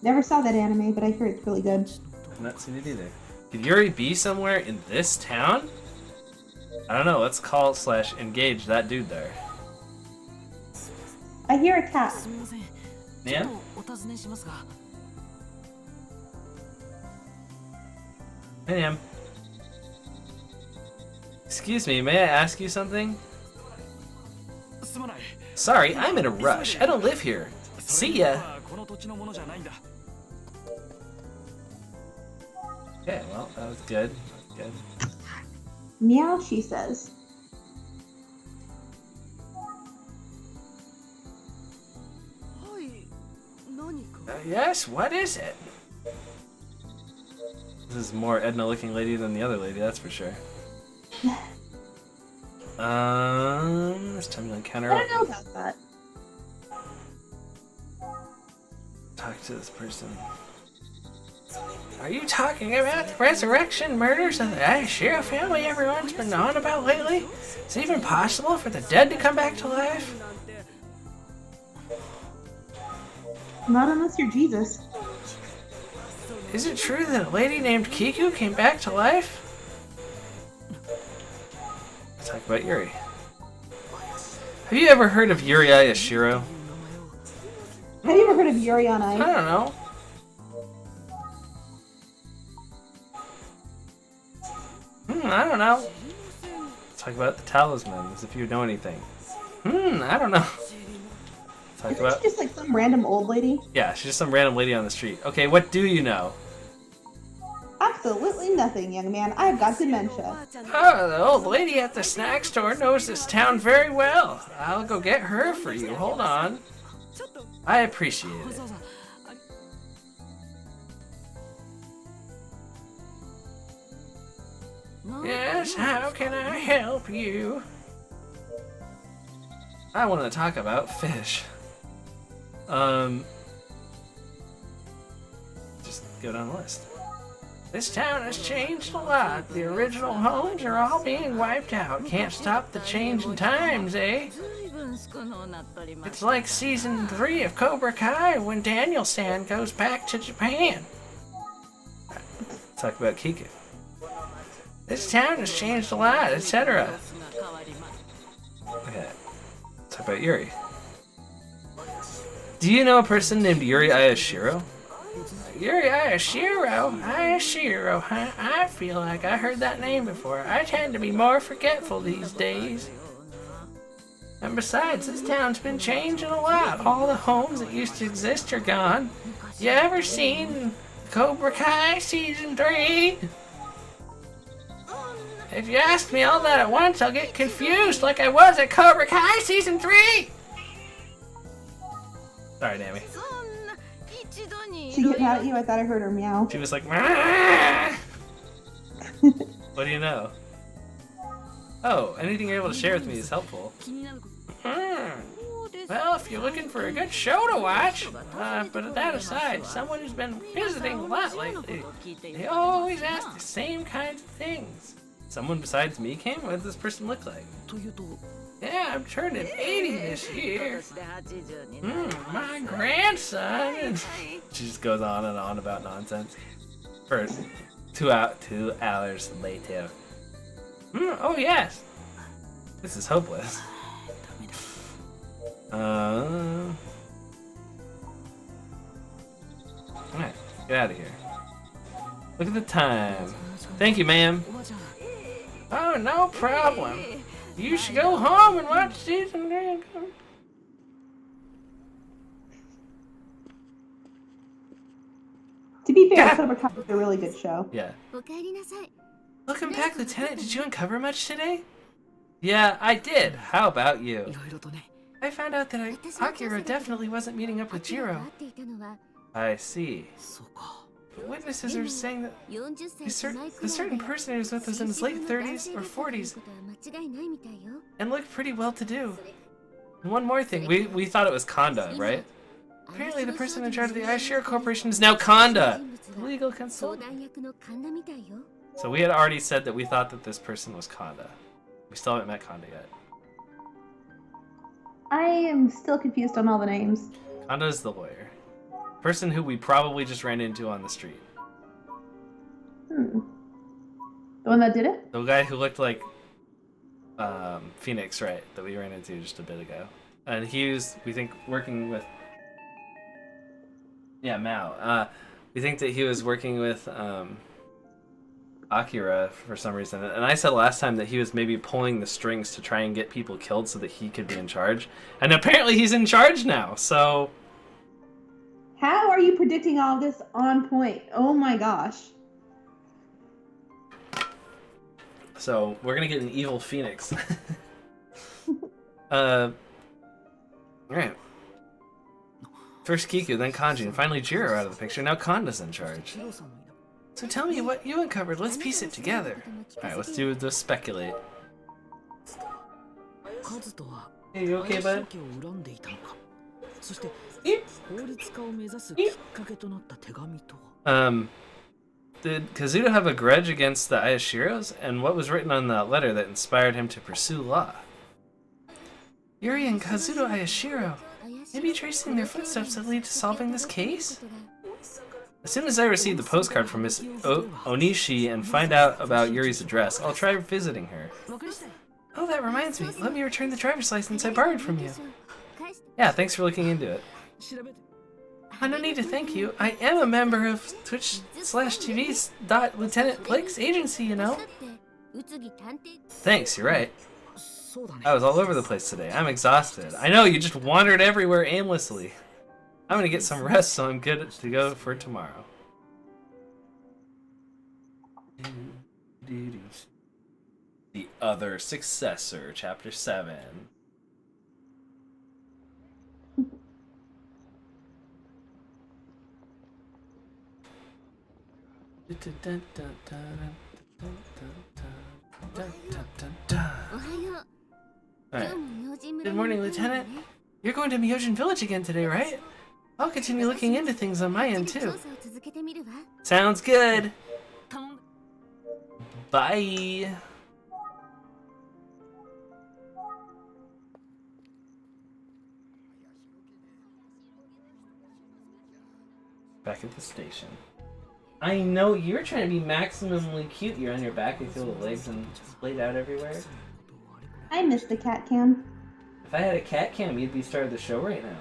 Never saw that anime, but I hear it's really good. I've not seen it either. Could Yuri be somewhere in this town? I don't know. Let's call / engage that dude there. I hear a cat. Ma'am? Hey, ma'am. Excuse me, may I ask you something? Sorry, I'm in a rush. I don't live here. See ya. Okay, well, that was good. Good. Meow, she says. Yes, what is it? This is more Edna-looking lady than the other lady, that's for sure. It's time to encounter. I don't know about that. Talk to this person. Are you talking about the resurrection murders of the Ashiro family everyone's been on about lately? Is it even possible for the dead to come back to life? Not unless you're Jesus. Is it true that a lady named Kiku came back to life? Let's talk about Yuri. Have you ever heard of Yuri Ayashiro? Have you ever heard of Yuri on I ice? don't know. I don't know. Let's talk about the talisman, as if you know anything. I don't know. Talk Isn't about. she just like some random old lady? Yeah, she's just some random lady on the street. Okay, what do you know? Absolutely nothing, young man. I've got dementia. Oh, the old lady at the snack store knows this town very well. I'll go get her for you. Hold on. I appreciate it. Yes, how can I help you? I want to talk about fish. Just go down the list. This town has changed a lot. The original homes are all being wiped out. Can't stop the change in times, eh? It's like season 3 of Cobra Kai when Daniel-san goes back to Japan. Talk about Kiku. This town has changed a lot, etc. Okay. Talk about Yuri. Do you know a person named Yuri Ayashiro? Yuri Ayashiro, huh? I feel like I heard that name before. I tend to be more forgetful these days. And besides, this town's been changing a lot. All the homes that used to exist are gone. You ever seen Cobra Kai Season 3? If you ask me all that at once, I'll get confused like I was at Cobra Kai Season 3! Sorry, Nami. She get mad at you? I thought I heard her meow. She was like, "Meow." What do you know? Oh, anything you're able to share with me is helpful. Well, if you're looking for a good show to watch, but that aside, someone who's been visiting a lot lately, they always ask the same kinds of things. Someone besides me came? What does this person look like? Yeah, I'm turning 80 this year. My grandson. She just goes on and on about nonsense. For 2 hours later. Oh yes. This is hopeless. Alright, get out of here. Look at the time. Thank you, ma'am. Oh, no problem. You should go home and watch season 3. To be fair, Cobra Kai is a really good show. Yeah. Welcome back, Lieutenant. Did you uncover much today? Yeah, I did. How about you? I found out that Akira definitely wasn't meeting up with Jiro. I see. witnesses are saying that the certain person who was with us in his late 30s or 40s and looked pretty well-to-do. And one more thing, we thought it was Kanda, right? Apparently the person in charge of the Heir Corporation is now Kanda, the legal consultant. So we had already said that we thought that this person was Kanda. We still haven't met Kanda yet. I am still confused on all the names. Kanda is the lawyer. Person who we probably just ran into on the street. The one that did it? The guy who looked like Phoenix, right, that we ran into just a bit ago. And he was, we think, working with... Yeah, Mao. We think that he was working with Akira for some reason. And I said last time that he was maybe pulling the strings to try and get people killed so that he could be in charge. And apparently he's in charge now, so... How are you predicting all this on point? Oh my gosh. So, we're gonna get an evil Phoenix. Alright. First Kiku, then Kanji, and finally Jiro out of the picture. Now Kanda's in charge. So tell me what you uncovered. Let's piece it together. Alright, let's do the speculate. Hey, you okay, bud? Did Kazuto have a grudge against the Ayashiros? And what was written on that letter that inspired him to pursue law? Yuri and Kazuto Ayashiro. Maybe tracing their footsteps that lead to solving this case? As soon as I receive the postcard from Miss Onishi and find out about Yuri's address, I'll try visiting her. Oh, that reminds me. Let me return the driver's license I borrowed from you. Yeah, thanks for looking into it. No need to thank you. I am a member of Twitch/TV's Lieutenant Blake's agency, you know. Thanks, you're right. I was all over the place today. I'm exhausted. I know, you just wandered everywhere aimlessly. I'm gonna get some rest so I'm good to go for tomorrow. The Other Successor, Chapter 7. Alright. Good morning, Lieutenant. You're going to Myojin Village again today, right? I'll continue looking into things on my end, too. Sounds good. Bye. Back at the station. I know, you're trying to be maximally cute. You're on your back with your little legs and splayed out everywhere. I missed the cat cam. If I had a cat cam, you'd be star of the show right now.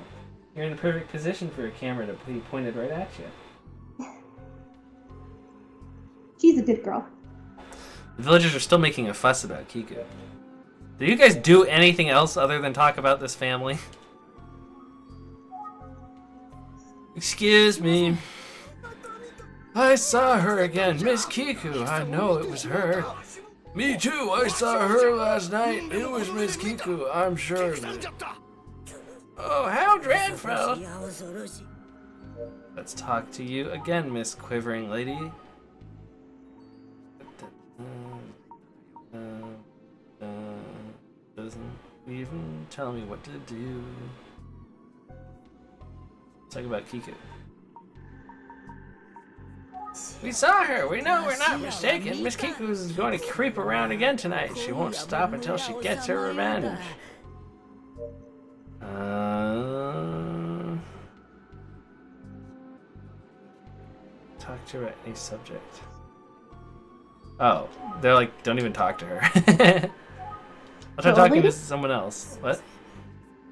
You're in the perfect position for a camera to be pointed right at you. She's a good girl. The villagers are still making a fuss about Kiku. Do you guys do anything else other than talk about this family? Excuse me. I saw her again, Miss Kiku. I know it was her. Me too, I saw her last night. It was Miss Kiku, I'm sure of it. Oh, how dreadful! Let's talk to you again, Miss Quivering Lady. Doesn't even tell me what to do. Let's talk about Kiku. We saw her! We know we're not mistaken! Miss Kiku is going to creep around again tonight. She won't stop until she gets her revenge. Talk to her about any subject. Oh, they're like, don't even talk to her. I'll try talking to someone else. What?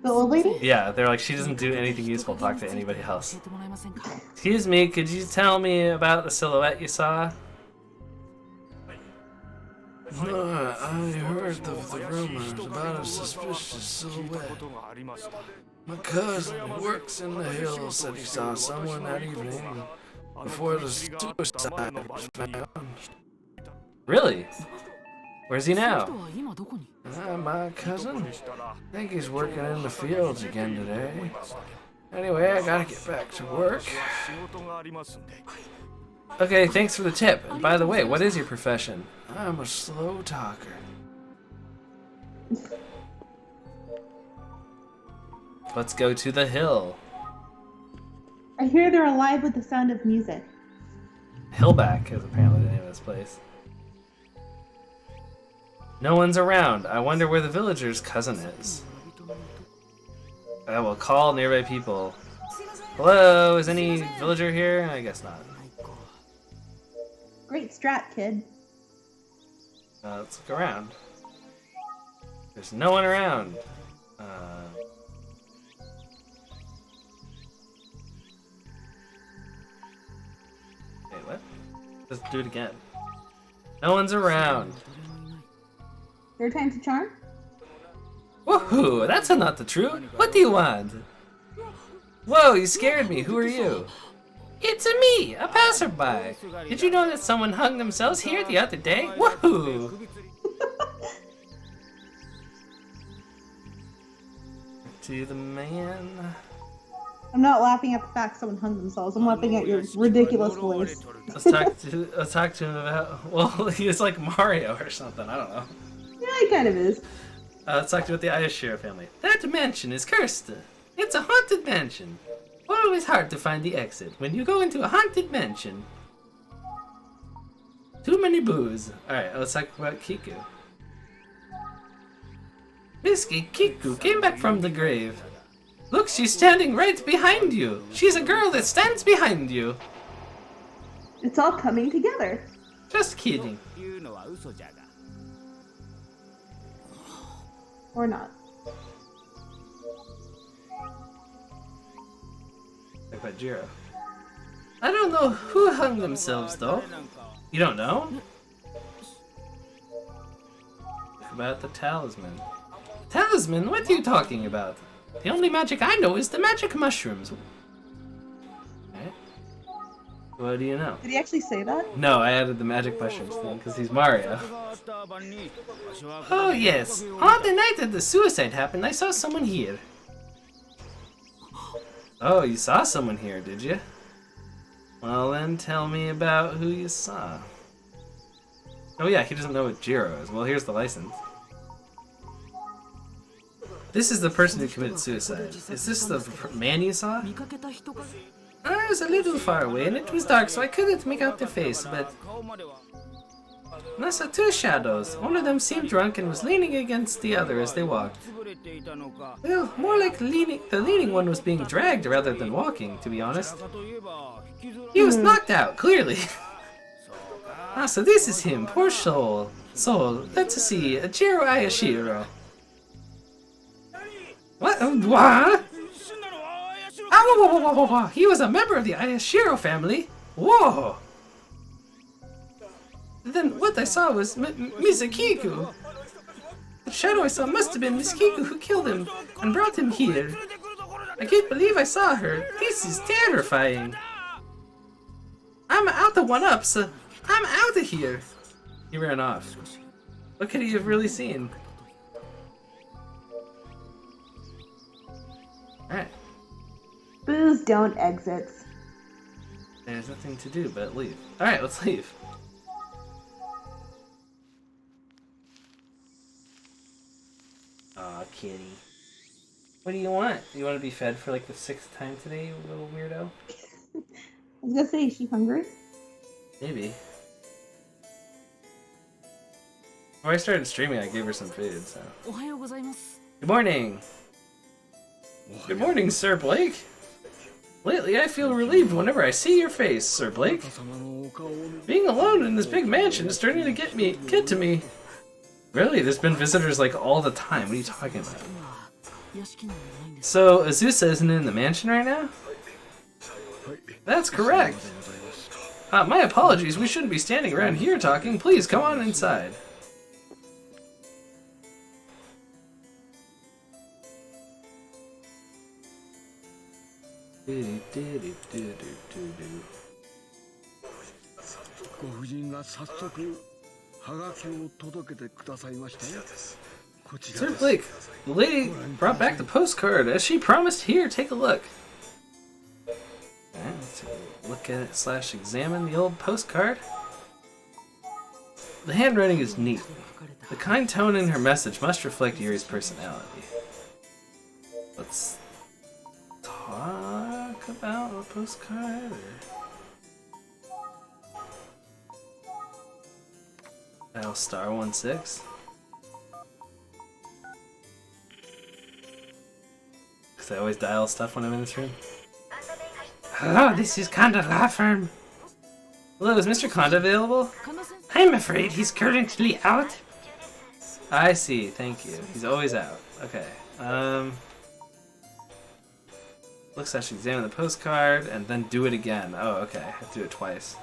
The old lady? Yeah, they're like, she doesn't do anything useful. Talk to anybody else. Excuse me, could you tell me about the silhouette you saw? I heard of the rumors about a suspicious silhouette. My cousin who works in the hills said he saw someone that evening before the suicide was found. Really? Where's he now? My cousin? I think he's working in the fields again today. Anyway, I gotta get back to work. Okay, thanks for the tip. And by the way, what is your profession? I'm a slow talker. Let's go to the hill. I hear they're alive with the sound of music. Hillback is apparently the name of this place. No one's around. I wonder where the villager's cousin is. I will call nearby people. Hello, is any villager here? I guess not. Great strat, kid. Let's look around. There's no one around. Wait, what? Let's do it again. No one's around. Third time's a charm? Woohoo! That's not the truth. What do you want? Whoa, you scared me. Who are you? It's me, a passerby. Did you know that someone hung themselves here the other day? Woohoo! To the man. I'm not laughing at the fact someone hung themselves. I'm laughing at your ridiculous voice. Let's talk to him about. Well, he was like Mario or something. I don't know. Yeah, he kind of is. Let's talk about the Ayashiro family. That mansion is cursed. It's a haunted mansion. Always hard to find the exit when you go into a haunted mansion. Too many boos. Alright, let's talk about Kiku. Bisky Kiku came back from the grave. Look, she's standing right behind you. She's a girl that stands behind you. It's all coming together. Just kidding. Or not. Talk about Jiro. I don't know who hung themselves though. You don't know? Talk about the talisman. Talisman? What are you talking about? The only magic I know is the magic mushrooms. Okay. What do you know? Did he actually say that? No, I added the magic mushrooms thing because he's Mario. Oh yes, on the night that the suicide happened, I saw someone here. Oh, you saw someone here, did you? Well then, tell me about who you saw. Oh yeah, he doesn't know what Jiro is. Well, here's the license. This is the person who committed suicide. Is this the man you saw? I was a little far away and it was dark, so I couldn't make out their face, but I saw two shadows. One of them seemed drunk and was leaning against the other as they walked. Well, more like leaning. The leaning one was being dragged rather than walking, to be honest. He was knocked out, clearly. Ah, so this is him, poor soul. Let's see, Jiro Ayashiro. What? What? Ah, he was a member of the Ayashiro family. Whoa! Then what I saw was Misakiku. The shadow I saw must have been Miss Kiku who killed him and brought him here. I can't believe I saw her. This is terrifying. I'm out of one-ups. I'm out of here. He ran off. What could he have really seen? Alright. Boos don't exit. There's nothing to do but leave. Alright, let's leave. Aw, kitty. What do you want? Do you want to be fed for like the 6th time today, you little weirdo? I was gonna say, is she hungry? Maybe. When I started streaming, I gave her some food, so. Good morning! Good morning, Sir Blake! Lately, I feel relieved whenever I see your face, Sir Blake. Being alone in this big mansion is starting to get to me. Really? There's been visitors like all the time. What are you talking about? So, Azusa isn't in the mansion right now? That's correct. My apologies. We shouldn't be standing around here talking. Please, come on inside. Sir Blake, the lady brought back the postcard as she promised. Here, take a look. Let's take a look. look at it / examine the old postcard. The handwriting is neat. The kind tone in her message must reflect Yuri's personality. Let's talk about a postcard. Dial *16. Because I always dial stuff when I'm in this room. Hello, this is Kanda Law Firm. Hello, is Mr. Konda available? I'm afraid he's currently out. I see, thank you. He's always out. Okay. Looks like I should examine the postcard and then do it again. Oh, okay. I have to do it twice.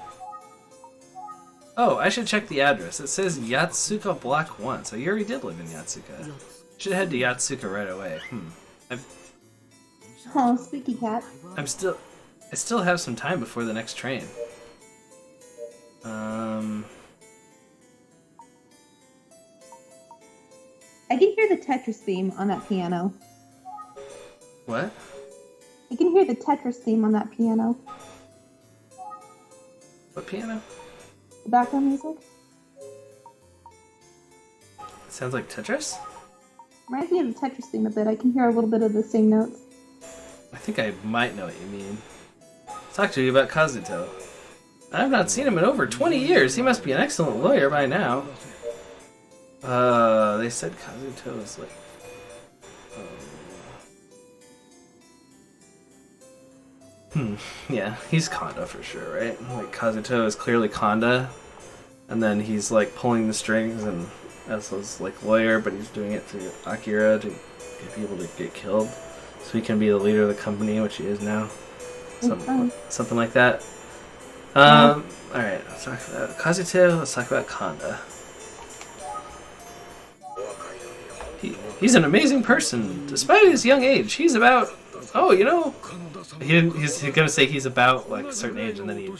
Oh, I should check the address. It says Yatsuka Block 1, so Yuri did live in Yatsuka. Should head to Yatsuka right away. Oh, spooky cat. I still have some time before the next train. I can hear the Tetris theme on that piano. What? I can hear the Tetris theme on that piano. What piano? The background music. It sounds like Tetris? Reminds me of the Tetris theme a bit. I can hear a little bit of the same notes. I think I might know what you mean. Talk to you about Kazuto. I've not seen him in over 20 years. He must be an excellent lawyer by now. They said Kazuto is like... Yeah, he's Konda for sure, right? Like, Kazuto is clearly Konda, and then he's, like, pulling the strings and as his, like, lawyer, but he's doing it through Akira to get people to get killed, so he can be the leader of the company, which he is now. Something like that. Alright, let's talk about Kazuto, let's talk about Konda. He's an amazing person. Despite his young age, he's about... Oh, you know... He's gonna say he's about, like, a certain age, and then he...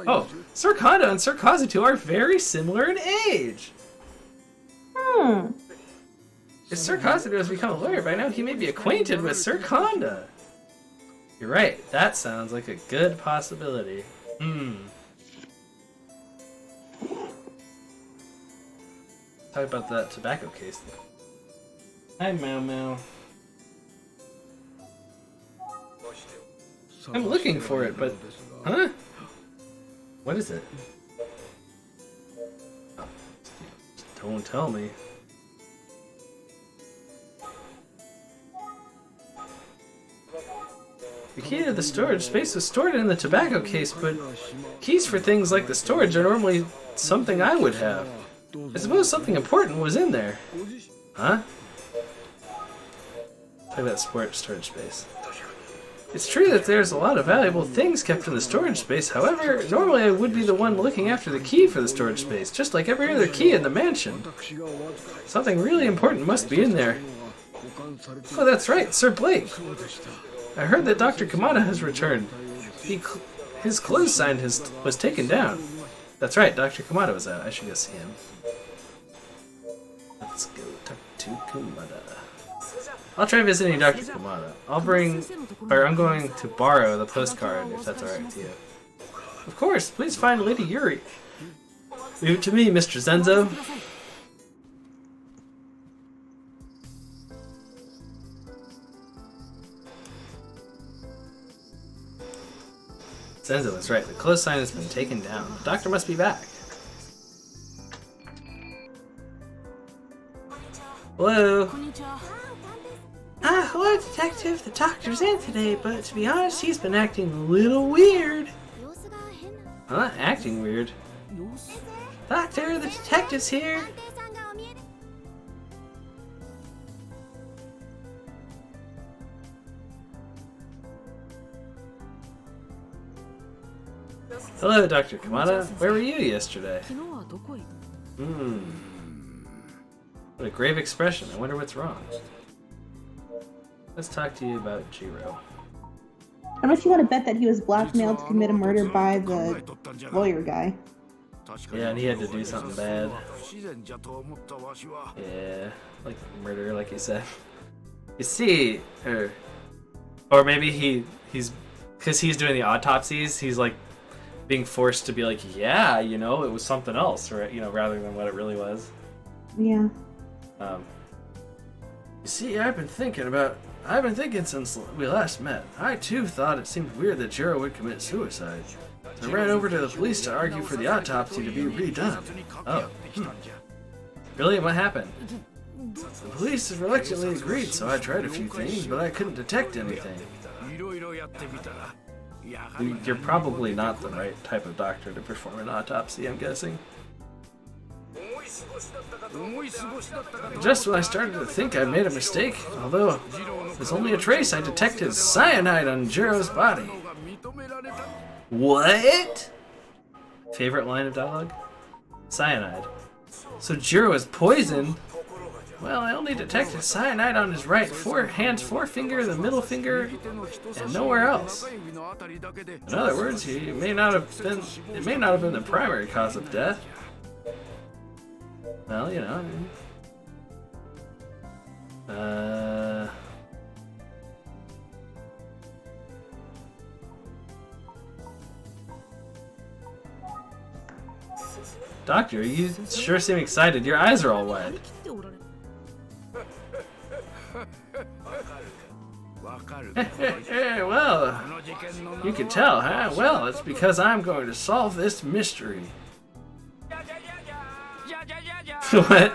Oh, Sir Konda and Sir Kazuto are very similar in age! If Sir Kazuto has become a lawyer by now, he may be acquainted with Sir Konda! You're right, that sounds like a good possibility. Talk about that tobacco case. Hi, Mau Mau. I'm looking for it, but... Huh? What is it? Oh, don't tell me. The key to the storage space was stored in the tobacco case, but keys for things like the storage are normally something I would have. I suppose something important was in there. Huh? Talk about storage space. It's true that there's a lot of valuable things kept in the storage space, however, normally I would be the one looking after the key for the storage space, just like every other key in the mansion. Something really important must be in there. Oh, that's right, Sir Blake. I heard that Dr. Kamada has returned. His clothes sign was taken down. That's right, Dr. Kamada was out. I should go see him. Let's go talk to Kamada. I'll try visiting Dr. Kamada. I'm going to borrow the postcard, if that's alright with you. Of course, please find Lady Yuri. Leave it to me, Mr. Zenzo. Zenzo is right. The close sign has been taken down. The doctor must be back. Hello? Hello, Detective. The doctor's in today, but to be honest, he's been acting a little weird. Huh? Acting weird? Doctor, the detective's here. Hello, Dr. Kamada. Where were you yesterday? What a grave expression. I wonder what's wrong. Let's talk to you about Jiro. How much you want to bet that he was blackmailed to commit a murder by the lawyer guy? Yeah, and he had to do something bad. Yeah, like murder, like you said. You see, or maybe he's because he's doing the autopsies. He's like being forced to be like, yeah, you know, it was something else, or you know, rather than what it really was. Yeah. You see, I've been thinking since we last met. I too thought it seemed weird that Jiro would commit suicide. So I ran over to the police to argue for the autopsy to be redone. Oh. Really? What happened? The police reluctantly agreed, so I tried a few things, but I couldn't detect anything. You're probably not the right type of doctor to perform an autopsy, I'm guessing. Just when I started to think I made a mistake, although there's only a trace, I detected cyanide on Jiro's body. What? Favorite line of dialogue? Cyanide. So Jiro is poisoned? Well, I only detected cyanide on his right forefinger, the middle finger, and nowhere else. In other words, it may not have been the primary cause of death. Well, you know, Doctor, you sure seem excited. Your eyes are all wide. Well, you can tell, huh? Well, it's because I'm going to solve this mystery. What?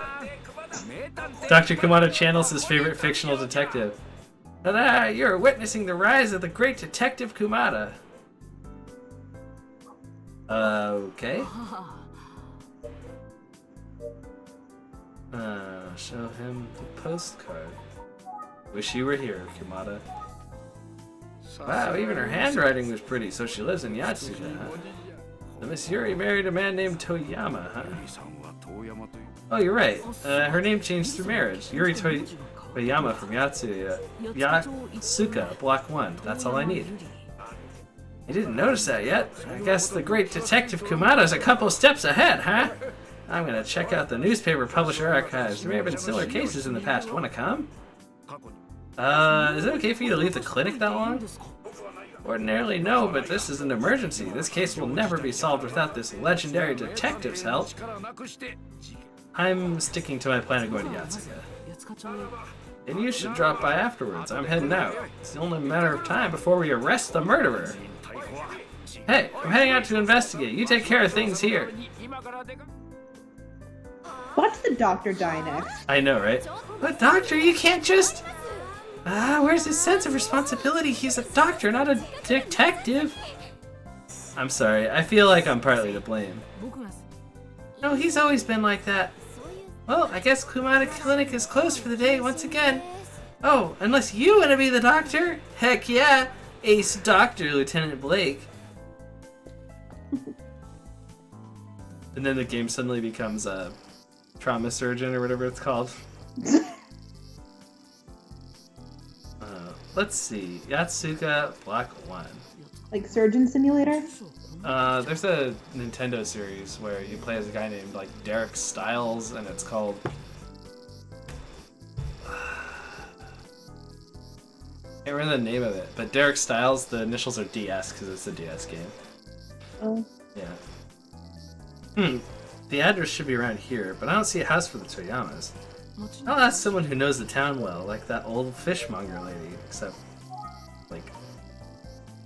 Dr. Kumada channels his favorite fictional detective. Ta-da! You're witnessing the rise of the great detective Kumada. Okay. Show him the postcard. Wish you were here, Kumada. Wow, even her handwriting was pretty, so she lives in Yatsuga, huh? The Miss Yuri married a man named Toyama, huh? Oh, you're right. Her name changed through marriage. Yuri Toyama from Yatsuka, Block 1. That's all I need. You didn't notice that yet? I guess the great detective Kumada's a couple steps ahead, huh? I'm gonna check out the newspaper publisher archives. There may have been similar cases in the past. Wanna come? Is it okay for you to leave the clinic that long? Ordinarily no, but this is an emergency. This case will never be solved without this legendary detective's help. I'm sticking to my plan of going to Yatsuga. And you should drop by afterwards. I'm heading out. It's only a matter of time before we arrest the murderer. Hey, I'm heading out to investigate. You take care of things here. Watch the doctor die next. I know, right? But doctor, you can't just... where's his sense of responsibility? He's a doctor, not a detective. I'm sorry, I feel like I'm partly to blame. No, he's always been like that. Well, I guess Kumada Clinic is closed for the day once again. Oh, unless you want to be the doctor? Heck yeah, ace doctor, Lieutenant Blake. And then the game suddenly becomes a trauma surgeon or whatever it's called. Let's see. Yatsuga Block 1. Like Surgeon Simulator? There's a Nintendo series where you play as a guy named like Derek Stiles, and it's called... I can't remember the name of it, but Derek Stiles, the initials are DS because it's a DS game. Oh. Yeah. The address should be around here, but I don't see a house for the Toyamas. I'll ask someone who knows the town well, like that old fishmonger lady, except, like,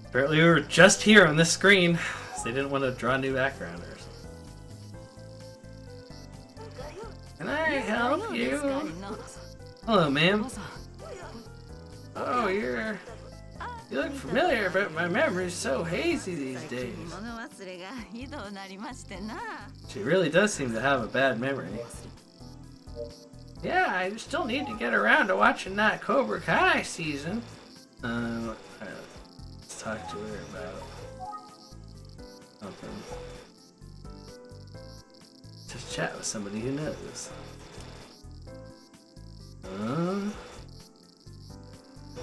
apparently we were just here on this screen, so they didn't want to draw new backgrounders. Can I help you? Hello, ma'am. Oh, you look familiar, but my memory's so hazy these days. She really does seem to have a bad memory. Yeah, I still need to get around to watching that Cobra Kai season. Let's talk to her about something. Just chat with somebody who knows.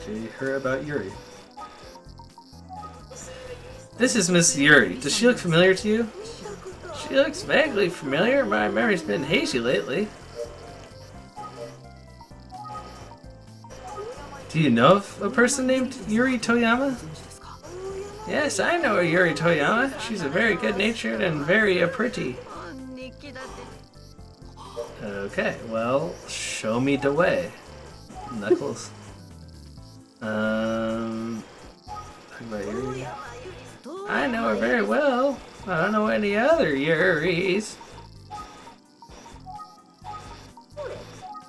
To her about Yuri. This is Miss Yuri. Does she look familiar to you? She looks vaguely familiar. My memory's been hazy lately. Do you know of a person named Yuri Toyama? Yes, I know Yuri Toyama. She's a very good-natured and very pretty. Okay, well, show me the way. Knuckles. Talk about Yuri. I know her very well. I don't know any other Yuris.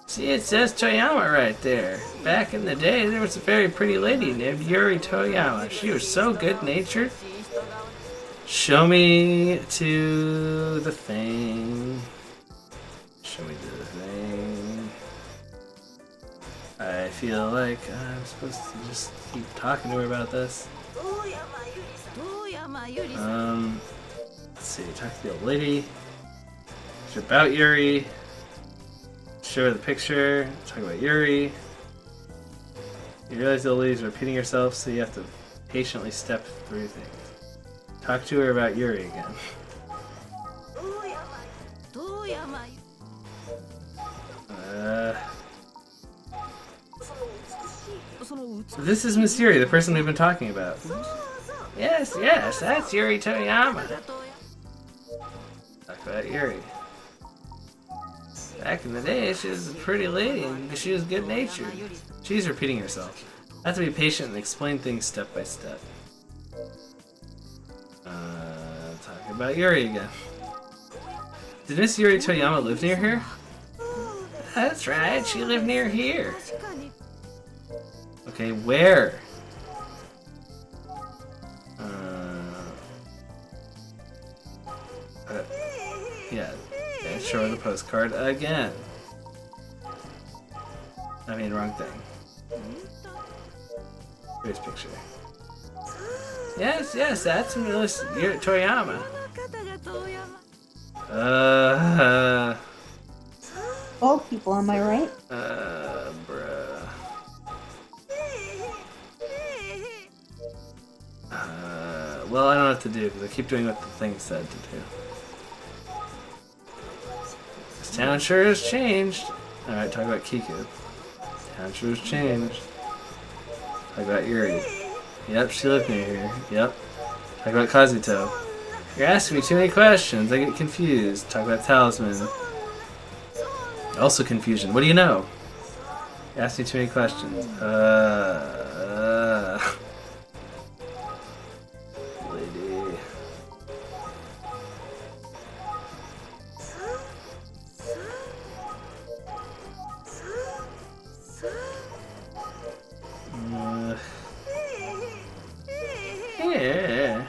See, it says Toyama right there. Back in the day, there was a very pretty lady named Yuri Toyama. She was so good-natured. Show me to the thing. Show me to the thing. I feel like I'm supposed to just keep talking to her about this. Let's see, talk to the old lady. It's about Yuri. Show her the picture. Talk about Yuri. You realize the old lady's repeating herself, so you have to patiently step through things. Talk to her about Yuri again. This is Miss Yuri, the person we've been talking about. Yes, yes, that's Yuri Toyama. Talk about Yuri. Back in the day, she was a pretty lady and she was good-natured. She's repeating herself. I have to be patient and explain things step by step. Talk about Yuri again. Did Miss Yuri Toyama live near here? That's right, she lived near here. Okay, where? Yeah, show her the postcard again. I mean, wrong thing. Here's picture. Yes, yes, that's Miss Toyama. Old people, am I right? Bruh. Well, I don't know what to do because I keep doing what the thing said to do. This town sure has changed. Alright, talk about Kiku. Town sure has changed. Talk about Yuri. Yep, she lived near here. Yep. Talk about Kazuto. You're asking me too many questions. I get confused. Talk about Talisman. Also confusion. What do you know? You asked me too many questions. Lady. Yeah.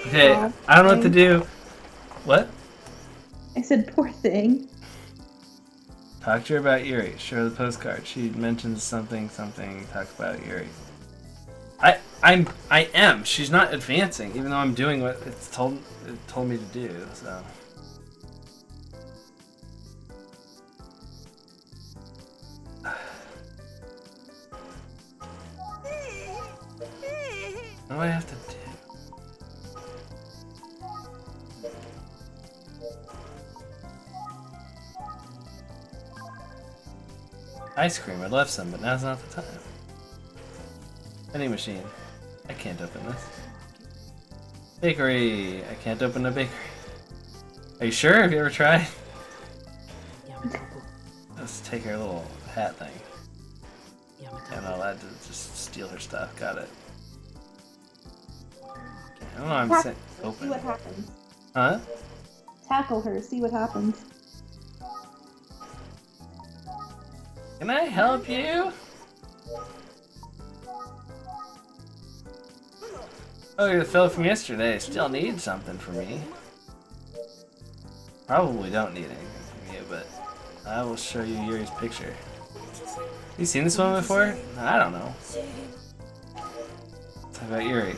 Okay, I don't know what to do. What? I said poor thing. Talk to her about Yuri. Show her the postcard. She mentions something. Talk about Yuri. I am. She's not advancing, even though I'm doing what it told me to do. So. What do I have to do? Ice cream, I'd love some, but now's not the time. Vending machine. I can't open this. Bakery. I can't open a bakery. Are you sure? Have you ever tried? Let's take her little hat thing. I'm not allowed to just steal her stuff. Got it. I don't know, I'm saying open. See what happens. Huh? Tackle her, see what happens. Can I help you? Oh, you're the fellow from yesterday. Still need something from me. Probably don't need anything from you, but I will show you Yuri's picture. You seen this one before? I don't know. Talk about Yuri.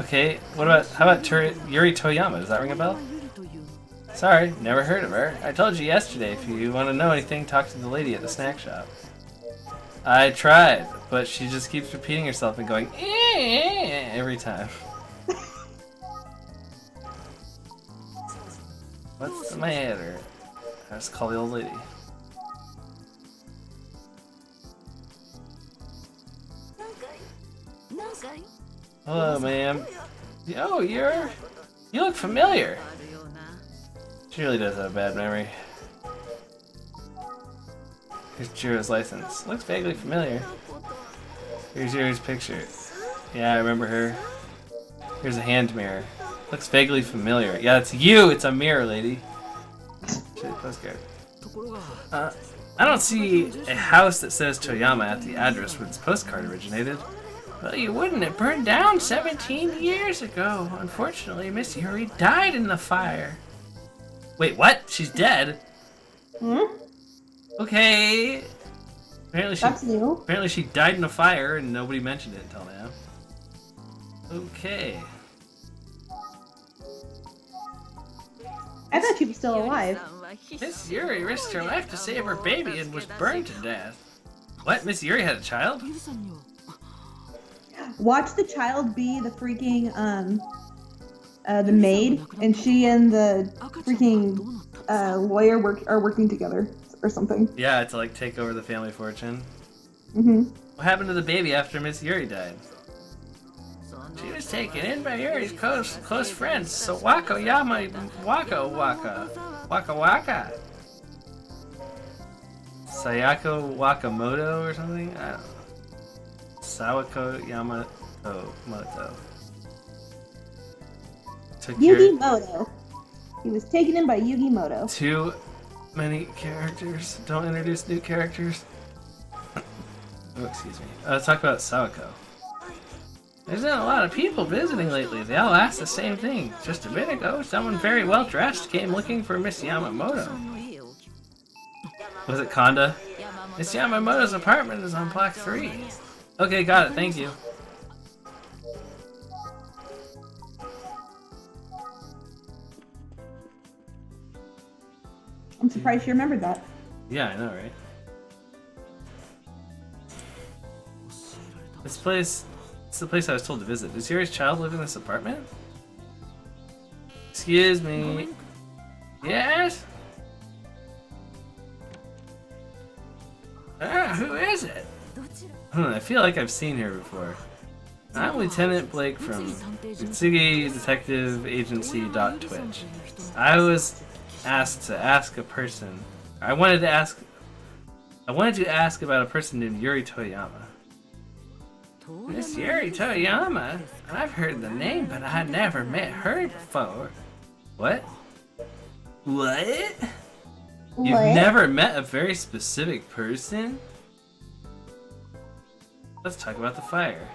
Okay, what about, how about Yuri Toyama? Does that ring a bell? Sorry, never heard of her. I told you yesterday, if you want to know anything, talk to the lady at the snack shop. I tried, but she just keeps repeating herself and going every time. What's the matter? I just call the old lady. Hello, ma'am. Oh, you look familiar. She really does have a bad memory. Here's Jiro's license. Looks vaguely familiar. Here's Yuri's picture. Yeah, I remember her. Here's a hand mirror. Looks vaguely familiar. Yeah, it's you! It's a mirror, lady. Shit, postcard. I don't see a house that says Toyama at the address where this postcard originated. Well, you wouldn't. It burned down 17 years ago. Unfortunately, Miss Yuri died in the fire. Wait, what? She's dead? Hmm? Okay. That's new. Apparently she died in a fire and nobody mentioned it until now. Okay. I thought she was still alive. Miss Yuri risked her life to save her baby and was burned to death. What? Miss Yuri had a child? Watch the child be the freaking the maid, and she and the freaking lawyer are working together or something. Yeah, to like take over the family fortune. Mm-hmm. What happened to the baby after Miss Yuri died? She was taken in by Yuri's close friends, Sawako Yama Waka Waka. Waka Waka. Sayako Wakamoto or something? I don't know. Sawako Yamamoto. Yugi Moto. He was taken in by Yugi Moto. Too many characters. Don't introduce new characters. Oh, excuse me. Let's talk about Sawako. There's been a lot of people visiting lately. They all ask the same thing. Just a bit ago, someone very well dressed came looking for Miss Yamamoto. Was it Konda? Miss Yamamoto's apartment is on block 3. Okay, got it. Thank you. I'm surprised you remembered that. Yeah, I know, right? This place... It's the place I was told to visit. Does Yuri's child live in this apartment? Excuse me. Yes? Who is it? I feel like I've seen her before. I'm Lieutenant Blake from Utsugi Detective Agency.Twitch. I was asked to ask a person. I wanted to ask about a person named Yuri Toyama. Miss Yuri Toyama? I've heard the name, but I never met her before. What? What? You've never met a very specific person? Let's talk about the fire.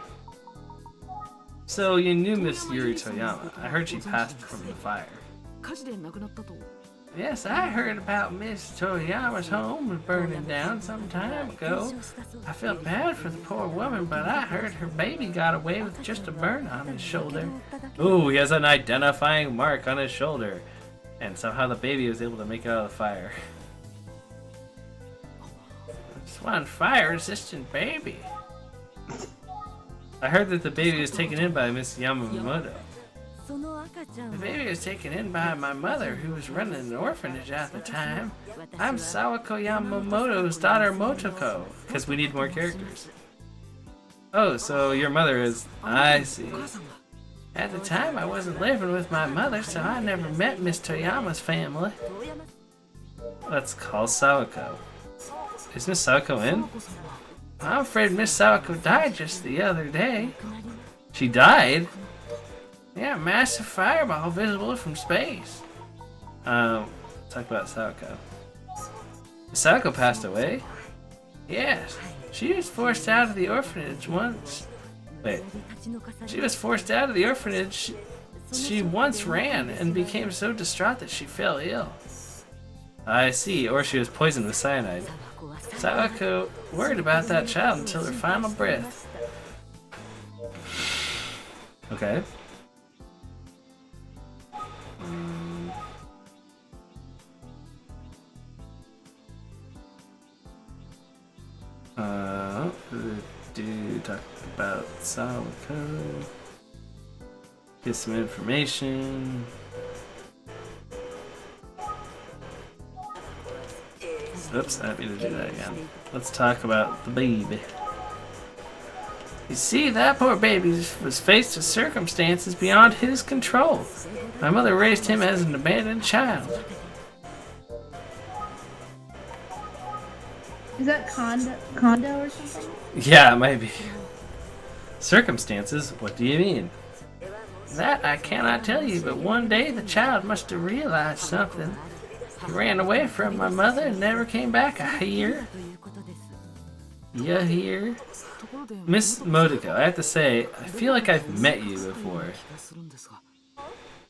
So, you knew Miss Yuri Toyama. I heard she passed from the fire. Yes, I heard about Miss Toyama's home was burning down some time ago. I felt bad for the poor woman, but I heard her baby got away with just a burn on his shoulder. Ooh, he has an identifying mark on his shoulder. And somehow the baby was able to make it out of the fire. Just one fire-resistant baby. I heard that the baby was taken in by Miss Yamamoto. The baby was taken in by my mother, who was running an orphanage at the time. I'm Sawako Yamamoto's daughter Motoko, because we need more characters. Oh, so your mother is... I see. At the time, I wasn't living with my mother, so I never met Miss Toyama's family. Let's call Sawako. Is Miss Sawako in? I'm afraid Miss Sawako died just the other day. She died? Yeah, massive fireball visible from space. Talk about Sawako. Sawako passed away? Yes. She was forced out of the orphanage once. Wait. She was forced out of the orphanage she once ran and became so distraught that she fell ill. I see, or she was poisoned with cyanide. Sawako worried about that child until her final breath. Okay. Talk about Sawako. Get some information. Oops, I didn't mean to do that again. Let's talk about the baby. You see, that poor baby was faced with circumstances beyond his control. My mother raised him as an abandoned child. Is that condo or something? Yeah, it might be. Circumstances? What do you mean? That I cannot tell you, but one day the child must have realized something. He ran away from my mother and never came back. I hear. You hear? Miss Modico, I have to say, I feel like I've met you before.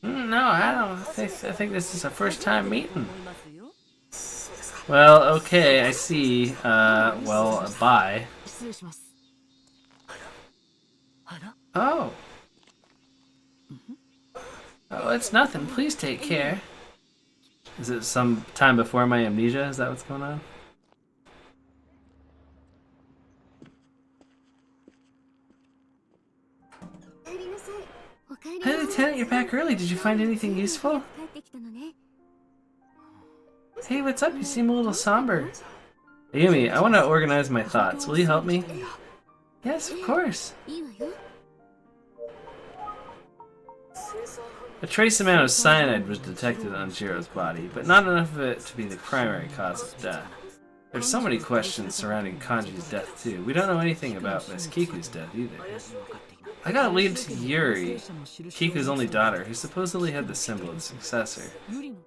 No, I don't think. I think this is our first time meeting. Well, okay, I see. Well, bye. Oh. Oh, it's nothing. Please take care. Is it some time before my amnesia? Is that what's going on? Hey, Lieutenant, you're back early. Did you find anything useful? Hey, what's up? You seem a little somber. Ayumi, I want to organize my thoughts. Will you help me? Yes, of course. A trace amount of cyanide was detected on Jiro's body, but not enough of it to be the primary cause of death. There's so many questions surrounding Kanji's death too. We don't know anything about Miss Kiku's death either. I gotta lead to Yuri, Kiku's only daughter, who supposedly had the symbol of the successor.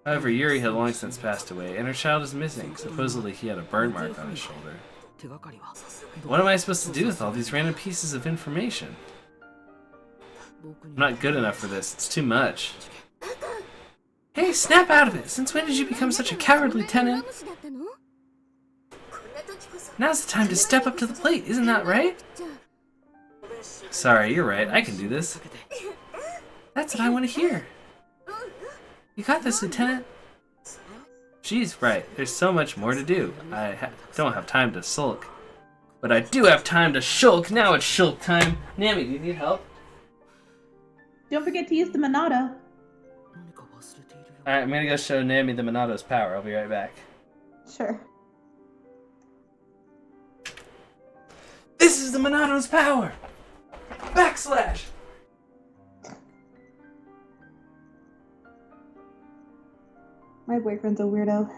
However, Yuri had long since passed away, and her child is missing. Supposedly he had a burn mark on his shoulder. What am I supposed to do with all these random pieces of information? I'm not good enough for this. It's too much. Hey, snap out of it! Since when did you become such a coward, Lieutenant? Now's the time to step up to the plate, isn't that right? Sorry, you're right. I can do this. That's what I want to hear. You got this, Lieutenant. She's right. There's so much more to do. I don't have time to sulk. But I do have time to shulk. Now it's shulk time. Nami, do you need help? Don't forget to use the Monado. Alright, I'm gonna go show Nami the Monado's power. I'll be right back. Sure. This is the Monado's power! Backslash! My boyfriend's a weirdo.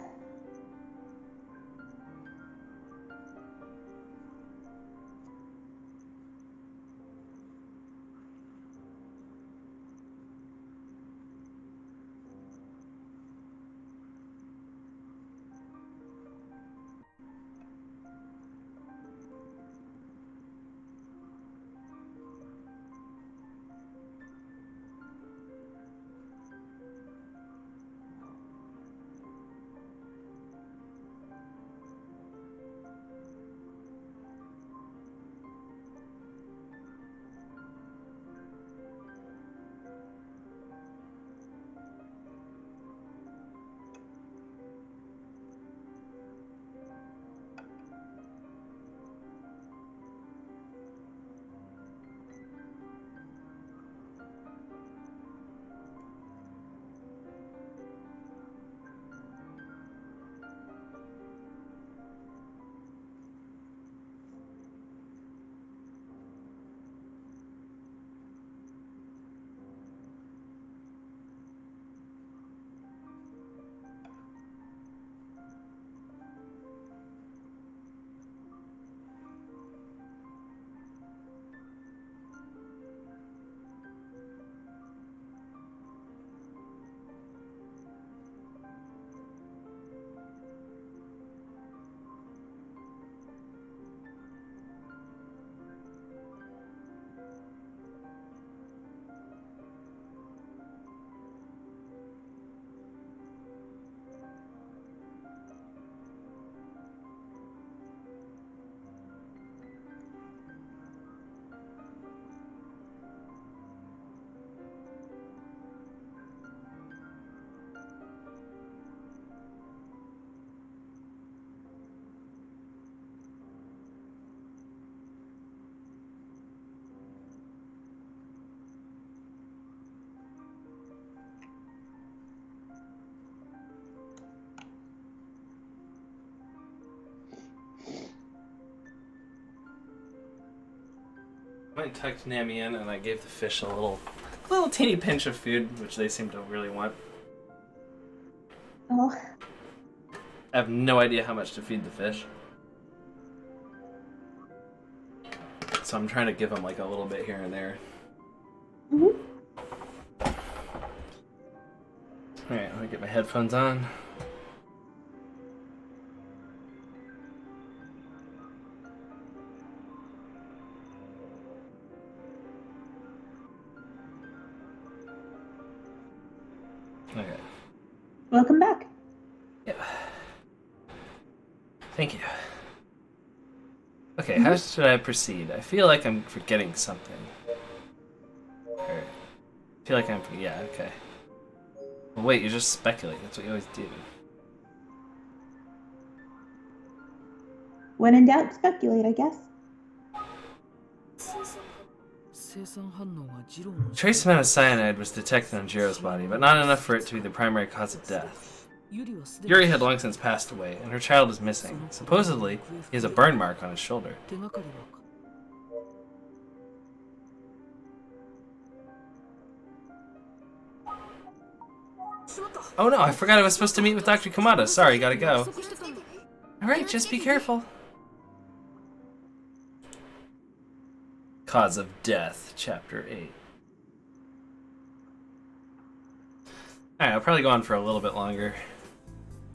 I went and tucked Nami in, and I gave the fish a little teeny pinch of food, which they seem to really want. Oh. I have no idea how much to feed the fish. So I'm trying to give them like a little bit here and there. Mm-hmm. Alright, I'm gonna get my headphones on. Okay. Welcome back. Yeah. Thank you. Okay, how should I proceed? I feel like I'm forgetting something. Or, I feel like I'm... Yeah, okay. Well, wait, you just speculate. That's what you always do. When in doubt, speculate, I guess. Trace amount of cyanide was detected on Jiro's body, but not enough for it to be the primary cause of death. Yuri had long since passed away, and her child is missing. Supposedly, he has a burn mark on his shoulder. Oh no, I forgot I was supposed to meet with Dr. Kamada. Sorry, gotta go. Alright, just be careful. Cause of Death, Chapter 8. Alright, I'll probably go on for a little bit longer.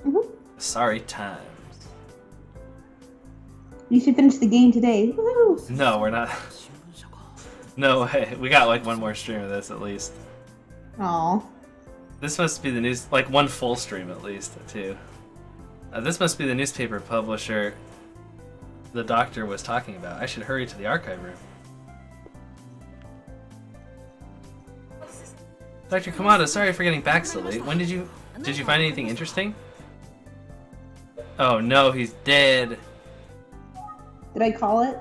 Mm-hmm. Sorry times. You should finish the game today. Woohoo! No, we're not. No way. We got like one more stream of this at least. Aw. This must be the news, like one full stream at least, too. This must be the newspaper publisher the doctor was talking about. I should hurry to the archive room. Dr. Kamada, sorry for getting back so late. When did you find anything interesting? Oh no, he's dead. Did I call it?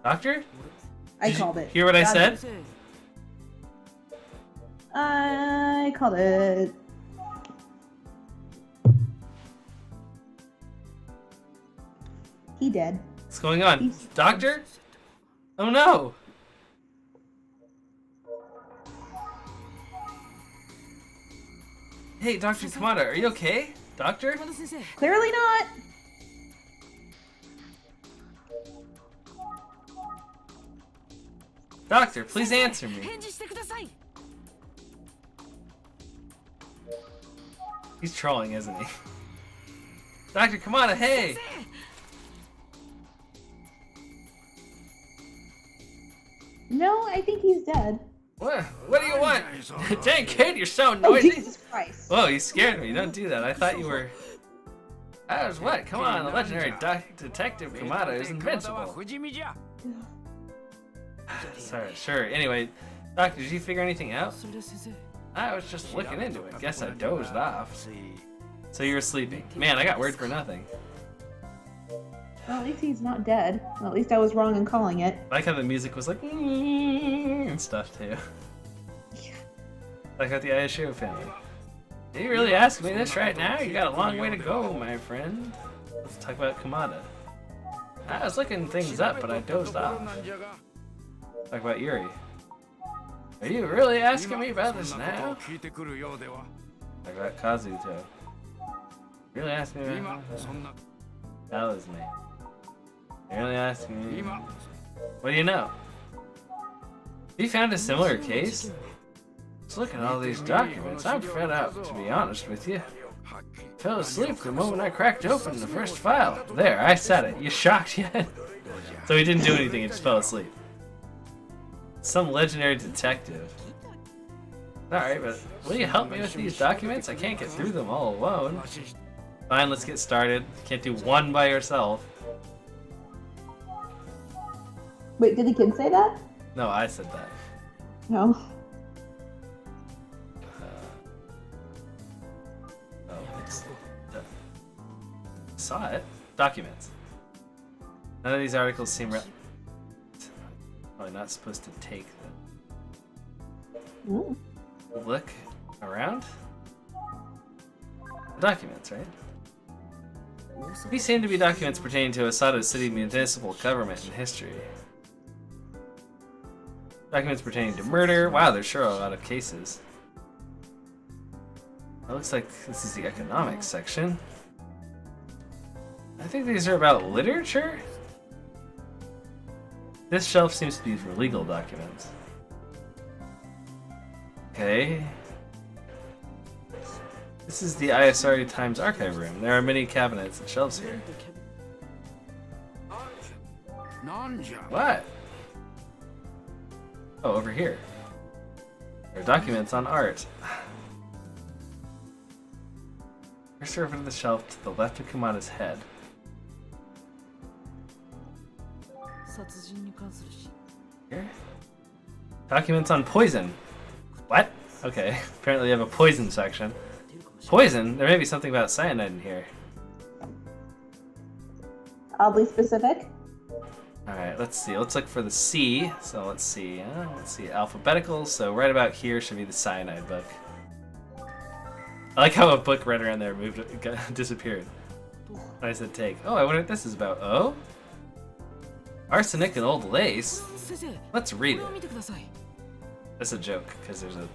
Doctor? I called it. Hear what I said? I called it. He dead. What's going on? Doctor? Oh no! Hey, Dr. Kamada, are you okay? Doctor? Clearly not. Doctor, please answer me. He's trolling, isn't he? Dr. Kamada, hey! No, I think he's dead. What do you want? Dang kid, you're so Oh, noisy. Jesus Christ. Whoa, you scared me. Don't do that. I thought you were... I was what? Come on, the legendary Detective Kamada is invincible. Sorry, sure. Anyway, Doctor, did you figure anything out? I was just looking into it. Guess I dozed off. So you were sleeping. Man, I got word for nothing. Well, at least he's not dead. Well, at least I was wrong in calling it. I like how the music was like and stuff too. Like at the Ayashiro family. Do you really ask me this right now? You got a long way to go, my friend. Let's talk about Kamada. I was looking things up, but I dozed off. Talk about Yuri. Are you really asking me about this now? Talk about Kazuto. Really asking me about Bella's name. You're really asking me? What do you know? You found a similar case? Just look at all these documents. I'm fed up, to be honest with you. Fell asleep the moment I cracked open the first file. There, I said it. You shocked yet? So he didn't do anything, he just fell asleep. Some legendary detective. Alright, but will you help me with these documents? I can't get through them all alone. Fine, let's get started. Can't do one by yourself. Wait, did the kid say that? No, I said that. No. Saw it. Documents. None of these articles seem probably not supposed to take them. Ooh. Look around. Documents, right? These seem to be documents pertaining to Asado City municipal government and history. Documents pertaining to murder. Wow, there's sure a lot of cases. It looks like this is the economics section. I think these are about literature? This shelf seems to be for legal documents. Okay. This is the ISRE Times archive room. There are many cabinets and shelves here. What? Oh, over here. There are documents on art. Cursor over to the shelf to the left of Kumada's head. Here? Documents on poison. What? Okay, apparently you have a poison section. Poison? There may be something about cyanide in here. Oddly specific. Alright, let's see. Let's look for the C. So let's see. Alphabetical. So right about here should be the cyanide book. I like how a book right around there disappeared. I said take. Oh, I wonder what this is about. Oh? Arsenic and old lace? Let's read it. That's a joke, because there's a...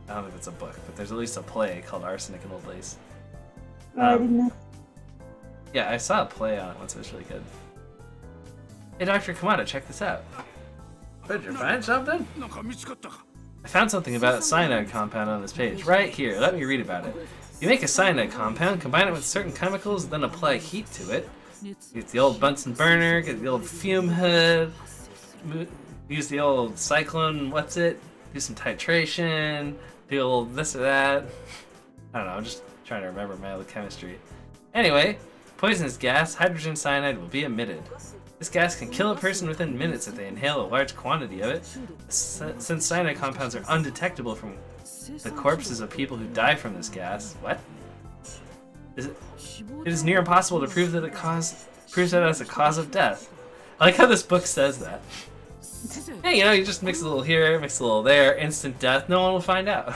I don't know if it's a book, but there's at least a play called Arsenic and Old Lace. I didn't know. Yeah, I saw a play on it once. It was really good. Hey, Dr. Kamada, check this out. Did you find something? I found something about a cyanide compound on this page. Right here. Let me read about it. You make a cyanide compound, combine it with certain chemicals, then apply heat to it. Get the old Bunsen burner, get the old fume hood, use the old cyclone, what's it? Do some titration, do a little this or that. I don't know, I'm just trying to remember my old chemistry. Anyway, poisonous gas, hydrogen cyanide, will be emitted. This gas can kill a person within minutes if they inhale a large quantity of it. Since cyanide compounds are undetectable from the corpses of people who die from this gas. What? It is near impossible to prove that proves that as a cause of death. I like how this book says that. Hey, you know, you just mix a little here, mix a little there, instant death, no one will find out.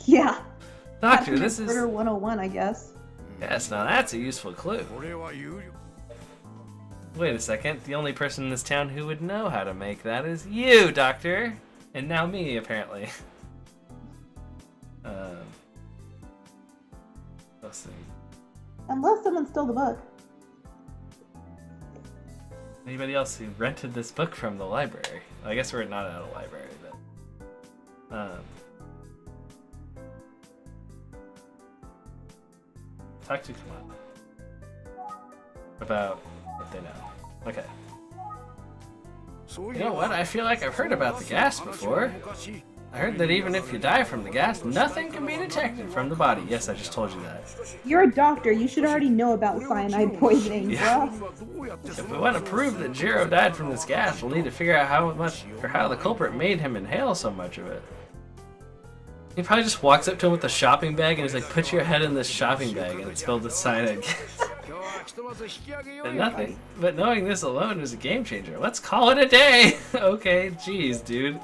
Yeah. Doctor, this is... Murder 101, I guess. Yes, now that's a useful clue. Wait a second, the only person in this town who would know how to make that is you, Doctor! And now me, apparently. Let's see. Unless someone stole the book. Anybody else who rented this book from the library? I guess we're not at a library, but... Talk to Kamada about what they know. Okay. You know what? I feel like I've heard about the gas before. I heard that even if you die from the gas, nothing can be detected from the body. Yes, I just told you that. You're a doctor. You should already know about cyanide poisoning, yeah. bro. If we want to prove that Jiro died from this gas, we'll need to figure out how the culprit made him inhale so much of it. He probably just walks up to him with a shopping bag and he's like, put your head in this shopping bag, and it's filled with cyanide gas. And nothing. But knowing this alone is a game changer. Let's call it a day! Okay, jeez, dude.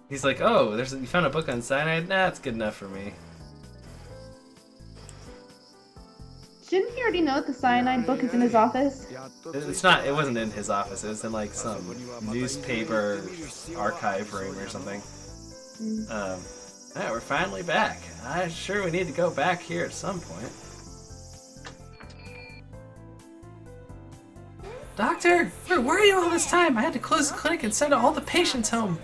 He's like, oh, you found a book on cyanide? Nah, it's good enough for me. Shouldn't he already know that the cyanide book is in his office? It's not, it wasn't in his office, it was in like some newspaper archive room or something. Yeah, we're finally back. I'm sure we need to go back here at some point. Doctor, where were you all this time? I had to close the clinic and send all the patients home.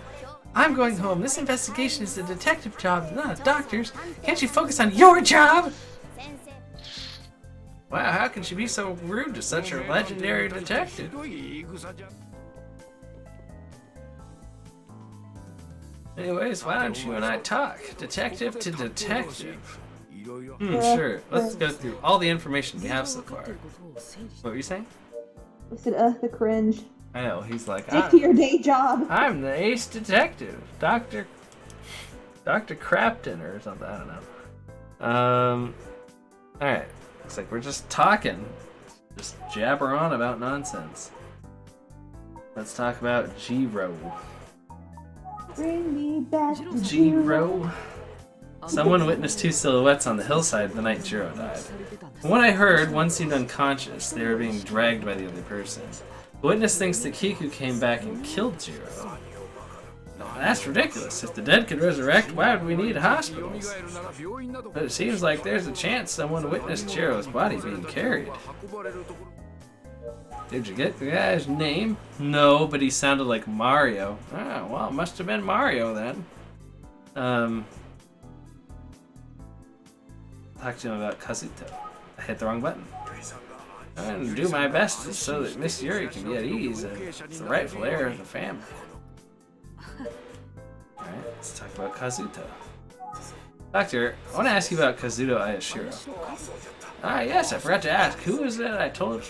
I'm going home. This investigation is a detective job, not a doctor's. Can't you focus on your job? Wow, how can she be so rude to such a legendary detective? Anyways, why don't you and I talk? Detective to detective. Sure. Let's go through all the information we have so far. What were you saying? I said, the cringe. I know, he's like, Stick to your day job. I'm the ace detective. Dr. Crapton or something, I don't know. Alright. Looks like we're just talking. Just jabber on about nonsense. Let's talk about Jiro. Bring me back to Jiro. Someone witnessed two silhouettes on the hillside the night Jiro died. From what I heard, one seemed unconscious. They were being dragged by the other person. The witness thinks that Kiku came back and killed Jiro. No, that's ridiculous. If the dead could resurrect, why would we need hospitals? But it seems like there's a chance someone witnessed Jiro's body being carried. Did you get the guy's name? No, but he sounded like Mario. Ah, well, it must have been Mario then. Talk to him about Kazuto. I hit the wrong button. I'm gonna do my best so that Miss Yuri can be at ease and the rightful heir of the family. Alright, let's talk about Kazuto. Doctor, I want to ask you about Kazuto Ayashiro. Ah, yes, I forgot to ask. Who is that that told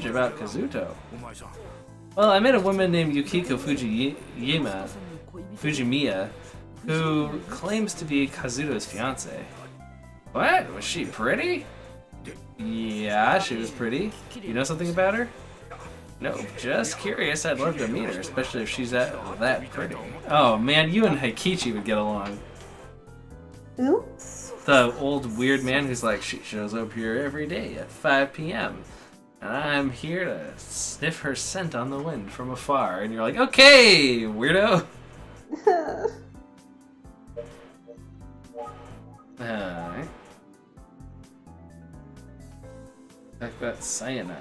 you about Kazuto? Well, I met a woman named Yukiko Fujimiya, who claims to be Kazuto's fiance. What? Was she pretty? Yeah, she was pretty. You know something about her? No, just curious. I'd love to meet her, especially if she's that pretty. Oh man, you and Heikichi would get along. Who? The old weird man who's like, she shows up here every day at 5 p.m. and I'm here to sniff her scent on the wind from afar. And you're like, okay, weirdo. Alright. Talk about cyanide.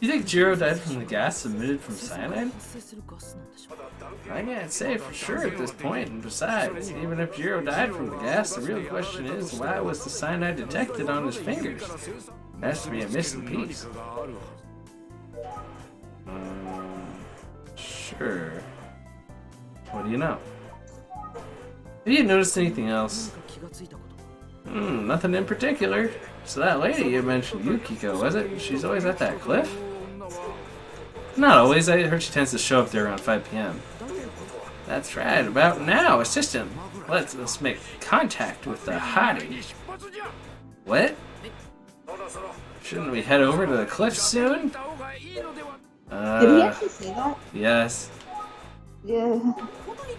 You think Jiro died from the gas emitted from cyanide? I can't say for sure at this point, and besides, even if Jiro died from the gas, the real question is, why was the cyanide detected on his fingers? It has to be a missing piece. Sure. What do you know? Have you noticed anything else? Nothing in particular. So that lady you mentioned, Yukiko, was it? She's always at that cliff? Not always. I heard she tends to show up there around 5 p.m. That's right. About now, assistant. Let's make contact with the hottie. What? Shouldn't we head over to the cliff soon? Did he actually say that? Yes. Yeah.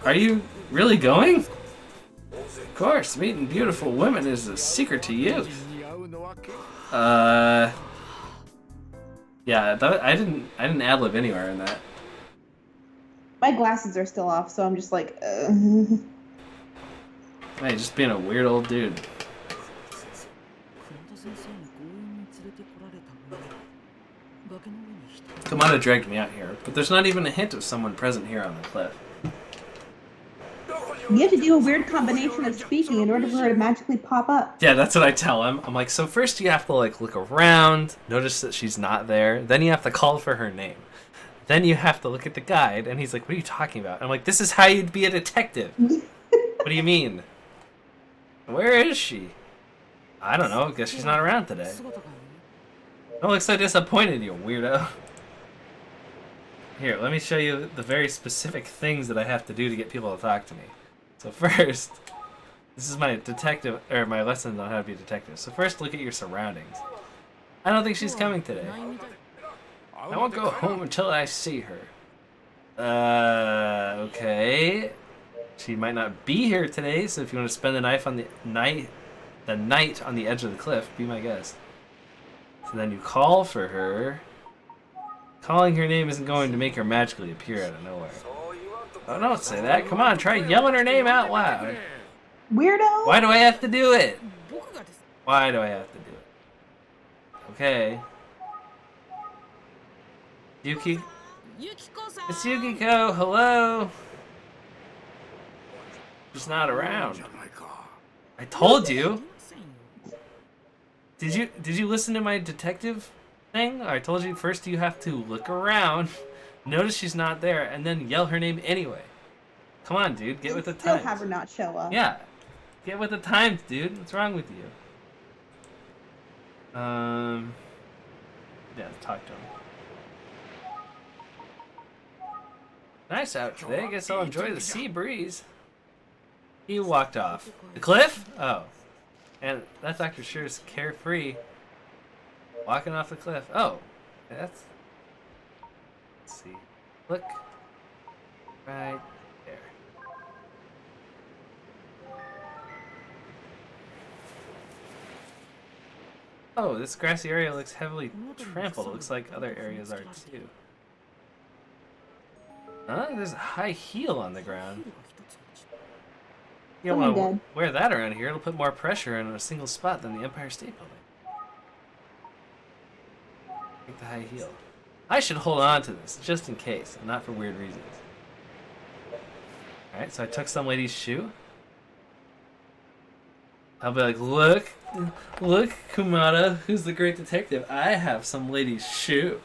Are you really going? Of course, meeting beautiful women is the secret to youth. Yeah, I didn't ad-lib anywhere in that. My glasses are still off, so I'm just like, Hey, just being a weird old dude. Kamada dragged me out here, but there's not even a hint of someone present here on the cliff. You have to do a weird combination of speaking in order for her to magically pop up. Yeah, that's what I tell him. I'm like, so first you have to like look around, notice that she's not there, then you have to call for her name. Then you have to look at the guide, and he's like, what are you talking about? I'm like, this is how you'd be a detective. What do you mean? Where is she? I don't know, guess she's not around today. Don't look so disappointed, you weirdo. Here, let me show you the very specific things that I have to do to get people to talk to me. So first, this is my detective, or my lesson on how to be a detective. So first, look at your surroundings. I don't think she's coming today. I won't go home until I see her. Okay. She might not be here today, so if you want to spend the night on the night on the edge of the cliff, be my guest. So then you call for her. Calling her name isn't going to make her magically appear out of nowhere. Oh, don't say that. Come on, try yelling her name out loud. Weirdo! Why do I have to do it? Why do I have to do it? Okay. Yuki? It's Yukiko, hello? She's not around. I told you! Did you listen to my detective thing? I told you first you have to look around, notice she's not there, and then yell her name anyway. Come on, dude, get with the times. Still have her not show up. Yeah. Get with the times, dude. What's wrong with you? Yeah, talk to him. Nice out today. Guess I'll enjoy the sea breeze. He walked off. The cliff? Oh. And that doctor sure is carefree. Walking off the cliff. Oh. That's... Let's see. Look. Right there. Oh, this grassy area looks heavily trampled. It looks like other areas are too. Huh? There's a high heel on the ground. You don't want to wear that around here. It'll put more pressure in a single spot than the Empire State Building. Take the high heel. I should hold on to this, just in case, and not for weird reasons. Alright, so I took some lady's shoe. I'll be like, look, Kumada, who's the great detective? I have some lady's shoe.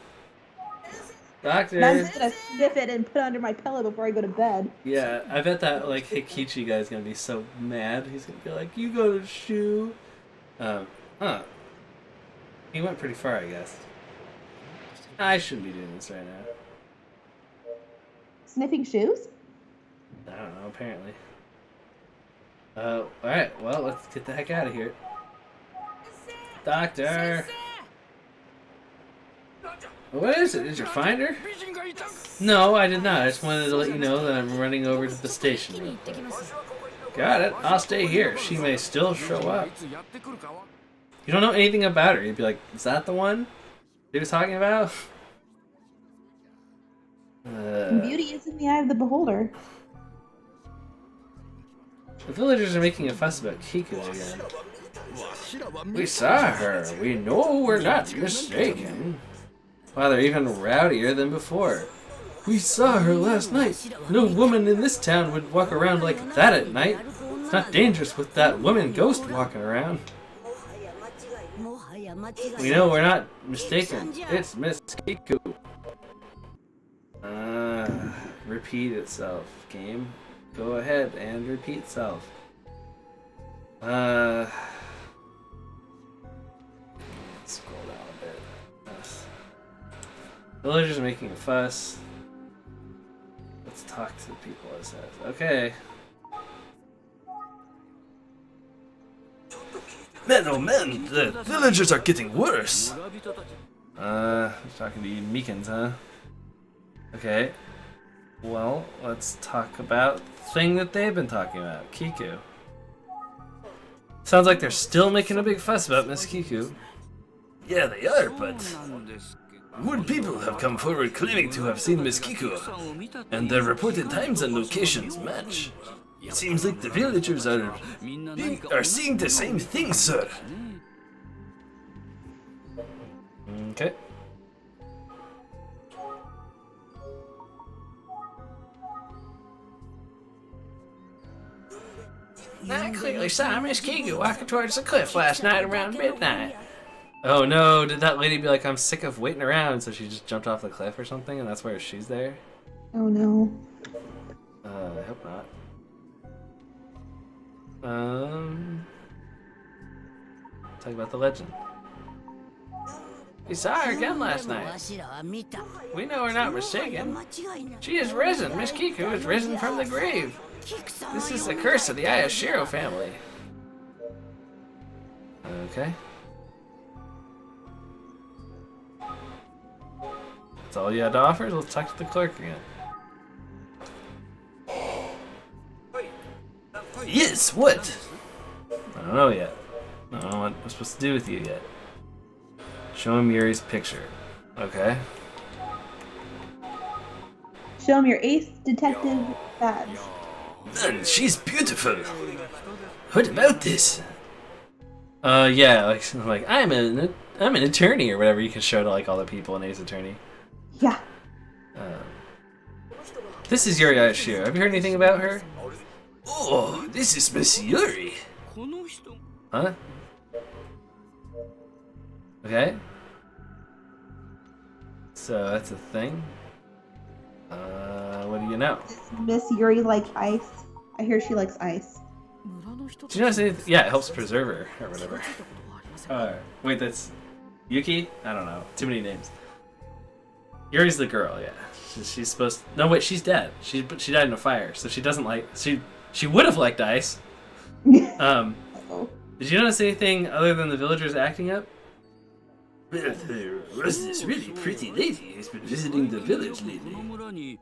Doctor. I'm just gonna sniff it and put it under my pillow before I go to bed. Yeah, I bet that like Hikichi guy's gonna be so mad. He's gonna be like, "You got a shoe." Huh? He went pretty far, I guess. I shouldn't be doing this right now. Sniffing shoes? I don't know. Apparently. All right. Well, let's get the heck out of here. Doctor. What is it? Did you find her? No, I did not. I just wanted to let you know that I'm running over to the station real quick. Got it. I'll stay here. She may still show up. You don't know anything about her. You'd be like, is that the one he was talking about? Beauty is in the eye of the beholder. The villagers are making a fuss about Kiku again. We saw her. We know we're not mistaken. Wow, they're even rowdier than before. We saw her last night. No woman in this town would walk around like that at night. It's not dangerous with that woman ghost walking around. We know we're not mistaken. It's Miss Kiku. Repeat itself, game. Go ahead and repeat itself. Scroll down a bit. Villagers are making a fuss. Let's talk to the people, it says. Okay. Man, oh man, the villagers are getting worse. Talking to you Mikans, huh? Okay. Well, let's talk about the thing that they've been talking about, Kiku. Sounds like they're still making a big fuss about Miss Kiku. Yeah, they are, but more people have come forward claiming to have seen Miss Kiku, and their reported times and locations match. It seems like the villagers are seeing the same thing, sir. Okay. I clearly saw Miss Kiku walking towards the cliff last night around midnight. Oh no, did that lady be like, I'm sick of waiting around, so she just jumped off the cliff or something, and that's why she's there? Oh no. I hope not. Talk about the legend. We saw her again last night. We know we're not mistaken. She is risen. Miss Kiku is risen from the grave. This is the curse of the Ayashiro family. Okay. That's all you had to offer? Let's talk to the clerk again. Yes, what? I don't know yet. I don't know what I'm supposed to do with you yet. Show him Yuri's picture. Okay. Show him your ace detective badge. Man, she's beautiful. What about this? Yeah, like I'm an attorney or whatever you can show to like all the people in Ace Attorney. Yeah. This is Yuri Ayashiro. Have you heard anything about her? Oh, this is Miss Yuri. Huh? Okay. So that's a thing. What do you know? Miss Yuri likes ice. I hear she likes ice. Do you notice anything? Yeah, it helps preserve her or whatever. Wait, that's Yuki? I don't know. Too many names. Yuri's the girl, yeah. She's supposed to... No, wait, she's dead. But she died in a fire, so she doesn't like... She would have liked ice. Did you notice anything other than the villagers acting up? Well, there was this really pretty lady who's been visiting the village lately.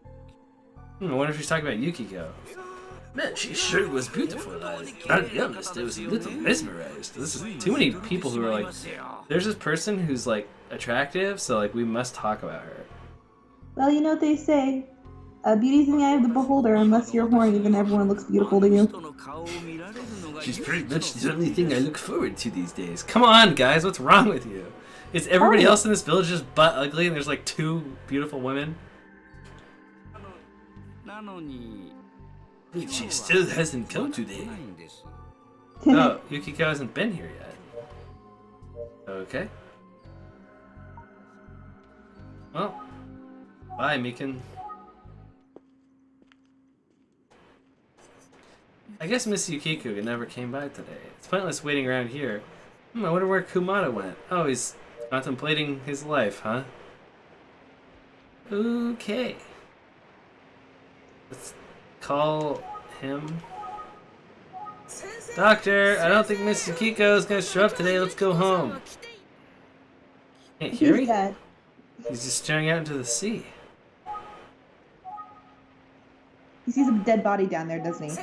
I wonder if she's talking about Yukiko. Man, she sure was beautiful. I'll be honest, I was a little mesmerized. This is too many people who are like, there's this person who's like attractive, so like we must talk about her. Well, you know what they say. Beauty's in the eye of the beholder. Unless you're horny, then everyone looks beautiful to you. She's pretty much the only thing I look forward to these days. Come on, guys, what's wrong with you? Is everybody else in this village just butt ugly and there's like 2 beautiful women? But she still hasn't come today. Oh, Yukiko hasn't been here yet. Okay. Well, bye, Mikan. I guess Miss Yukiko never came by today. It's pointless waiting around here. I wonder where Kumada went. Oh, he's contemplating his life, huh? Okay. Let's call him. Doctor, I don't think Miss Yukiko is going to show up today. Let's go home. Can't hear me? He's just staring out into the sea. He sees a dead body down there, doesn't he?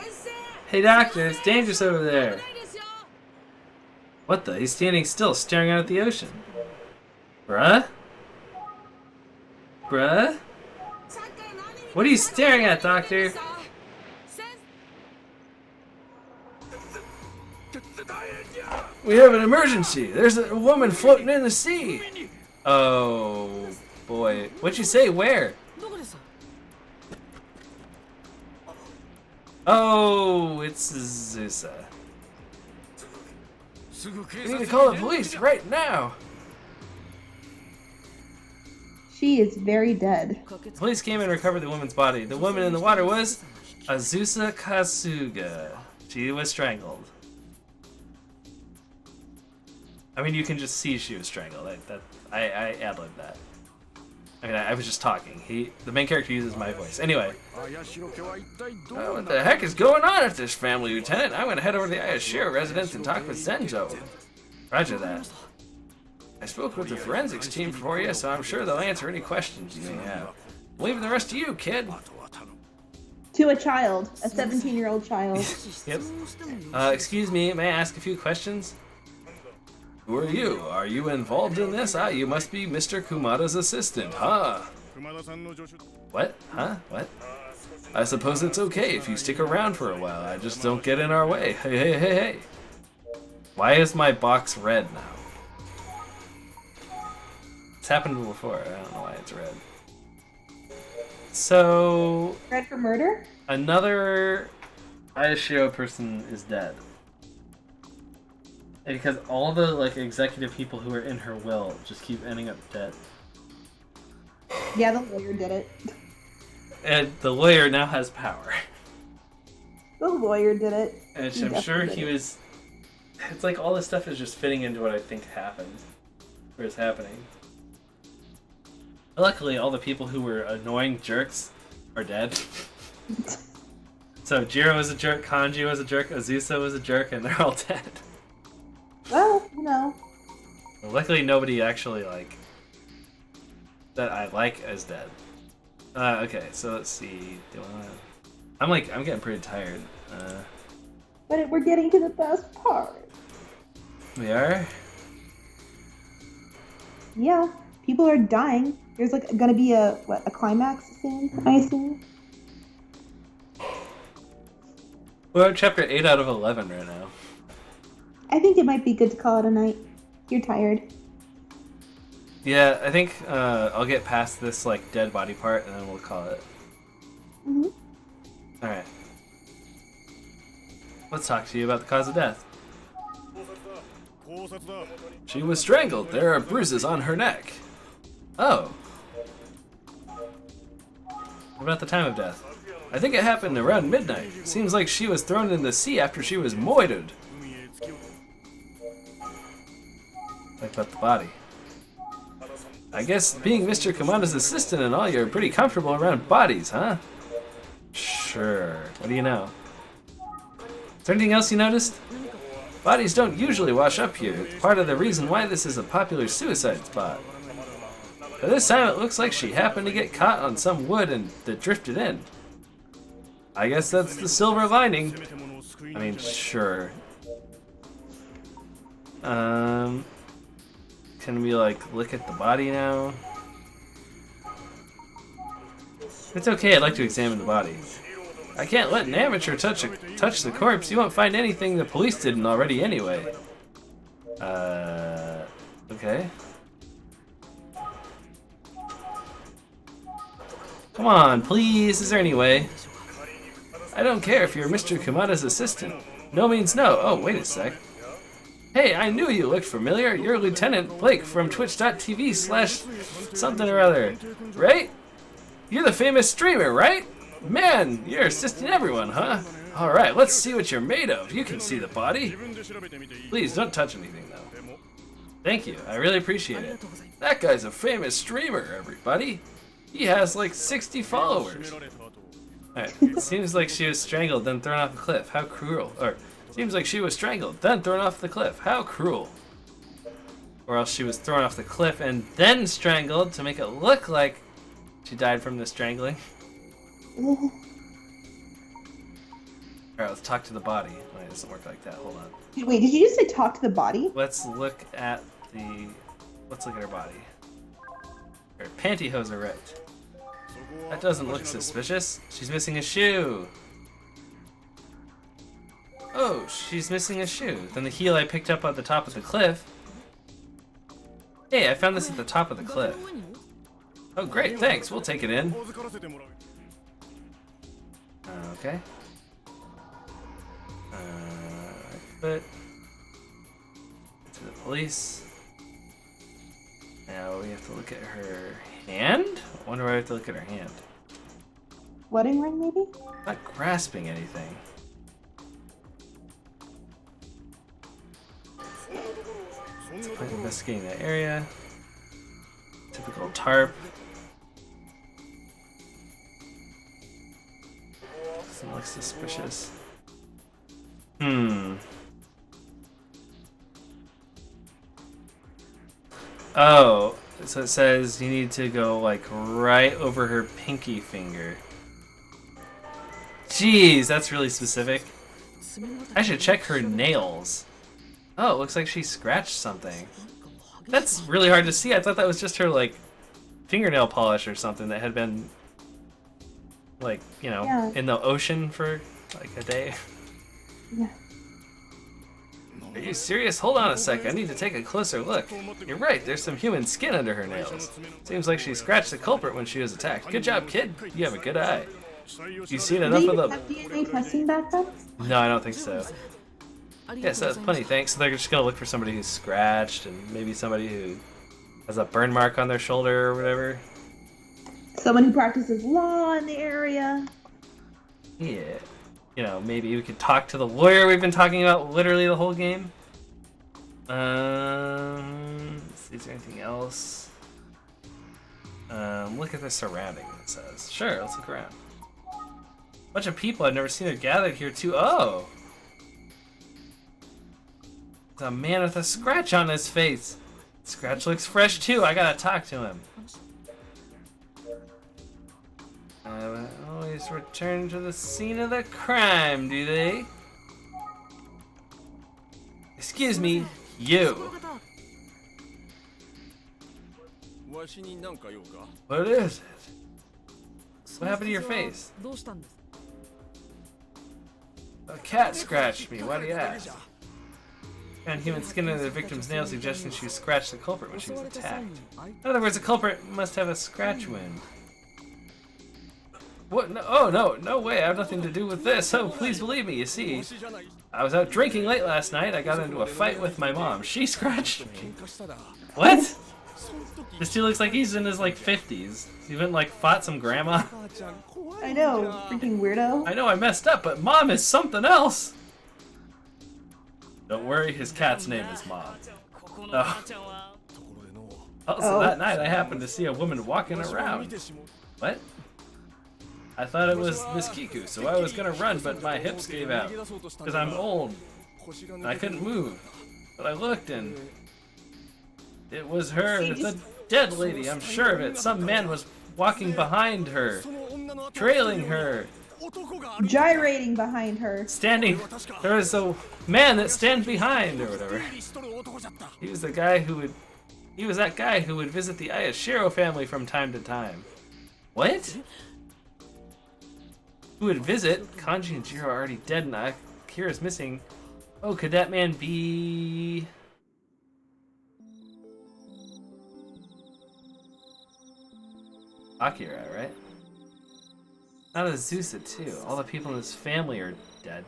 Hey, doctor, it's dangerous over there. What the? He's standing still, staring out at the ocean. Bruh? Bruh? What are you staring at, doctor? We have an emergency. There's a woman floating in the sea. Oh, boy. What'd you say? Where? Oh, it's Zusa. We need to call the police right now. She is very dead. Police came and recovered the woman's body. The woman in the water was Azusa Kasuga. She was strangled. I mean, you can just see she was strangled. I ad-libbed that. I mean, I was just talking. The main character uses my voice. Anyway. Oh, what the heck is going on at this family, Lieutenant? I'm going to head over to the Ayashiro residence and talk with Senzo. Roger that. I spoke with the forensics team for you, so I'm sure they'll answer any questions you may have. I'm leaving the rest to you, kid. To a child. A 17-year-old child. Yep. Excuse me, may I ask a few questions? Who are you? Are you involved in this? Ah, you must be Mr. Kumada's assistant, huh? What? Huh? What? I suppose it's okay if you stick around for a while. I just don't get in our way. Hey, hey, hey, hey. Why is my box red now? It's happened before. I don't know why it's red. So... Red for murder? Another Ayashiro person is dead. And because all the like executive people who are in her will just keep ending up dead. Yeah, the lawyer did it. And the lawyer now has power. The lawyer did it. And I'm sure he was... It's like all this stuff is just fitting into what I think happened. Or is happening. Luckily, all the people who were annoying jerks are dead. So Jiro was a jerk, Kanji was a jerk, Azusa was a jerk, and they're all dead. Well, you know. Luckily, nobody actually, like, that I like is dead. Okay, so let's see. I'm getting pretty tired. But we're getting to the best part. We are? Yeah, people are dying. There's like gonna be a climax soon, I assume. We're at chapter 8 out of 11 right now. I think it might be good to call it a night. You're tired. Yeah, I think I'll get past this like dead body part and then we'll call it. Mhm. All right. Let's talk to you about the cause of death. She was strangled. There are bruises on her neck. Oh. What about the time of death? I think it happened around midnight. Seems like she was thrown in the sea after she was moited. Like about the body. I guess being Mr. Kumada's assistant and all, you're pretty comfortable around bodies, huh? Sure. What do you know? Is there anything else you noticed? Bodies don't usually wash up here. It's part of the reason why this is a popular suicide spot. But this time it looks like she happened to get caught on some wood and that drifted in. I guess that's the silver lining. I mean, sure. Can we like look at the body now? It's okay, I'd like to examine the body. I can't let an amateur touch the corpse. You won't find anything the police didn't already anyway. Okay. Come on, please, is there any way? I don't care if you're Mr. Kamada's assistant. No means no. Oh, wait a sec. Hey, I knew you looked familiar. You're Lieutenant Blake from twitch.tv/something or other, right? You're the famous streamer, right? Man, you're assisting everyone, huh? Alright, let's see what you're made of. You can see the body. Please, don't touch anything, though. Thank you, I really appreciate it. That guy's a famous streamer, everybody. He has like 60 followers. Alright, seems like she was strangled, then thrown off a cliff. How cruel. Or, seems like she was strangled, then thrown off the cliff. How cruel. Or else she was thrown off the cliff and then strangled to make it look like she died from the strangling. Alright, let's talk to the body. Wait, it doesn't work like that. Hold on. Wait, did you just say talk to the body? Let's look at her body. Her pantyhose are ripped. That doesn't look suspicious. She's missing a shoe. Oh, she's missing a shoe. Then the heel I picked up at the top of the cliff. Hey, I found this at the top of the cliff. Oh, great, thanks. We'll take it in. Okay. But to the police. Now we have to look at her hand? I wonder why we have to look at her hand. Wedding ring, maybe? I'm not grasping anything. Let's investigating that area. Typical tarp. Doesn't look suspicious. Oh, so it says you need to go like right over her pinky finger. Jeez, that's really specific. I should check her nails. Oh, it looks like she scratched something. That's really hard to see. I thought that was just her like fingernail polish or something that had been like, you know, in the ocean for like a day. Yeah. Are you serious? Hold on a sec. I need to take a closer look. You're right. There's some human skin under her nails. Seems like she scratched the culprit when she was attacked. Good job, kid. You have a good eye. You've seen enough of the... Have DNA testing back then? No, I don't think so. Yes, that's plenty, thanks. So they're just gonna look for somebody who's scratched and maybe somebody who has a burn mark on their shoulder or whatever. Someone who practices law in the area. Yeah. You know, maybe we could talk to the lawyer we've been talking about literally the whole game. Let's see, is there anything else? Look at the surrounding, it says. Sure, let's look around. Bunch of people I've never seen are gathered here too. Oh! There's a man with a scratch on his face. Scratch looks fresh too. I gotta talk to him. Always return to the scene of the crime, do they? Excuse me, you. What is it? What happened to your face? A cat scratched me. Why do you ask? Found human skin under the victim's nail, suggesting she scratched the culprit when she was attacked. In other words, the culprit must have a scratch wound. What? No, oh, no way. I have nothing to do with this. Oh, please believe me. You see, I was out drinking late last night. I got into a fight with my mom. She scratched me. What? This dude looks like he's in his, like, 50s. He even, like, fought some grandma. I know, freaking weirdo. I know I messed up, but Mom is something else. Don't worry, his cat's name is Mom. Oh. Also, that night I happened to see a woman walking around. What? I thought it was Miss Kiku, so I was gonna run, but my hips gave out. Because I'm old. And I couldn't move. But I looked and... it was her, the dead lady, I'm sure of it. Some man was walking behind her, trailing her. gyrating behind her. Standing. There is a man that stands behind, or whatever. He was the guy who would. He was that guy who would visit the Ayashiro family from time to time. What? Who would visit? Kanji and Jiro are already dead and Akira's missing. Oh, could that man be... Akira, right? Not Azusa, too. All the people in his family are dead.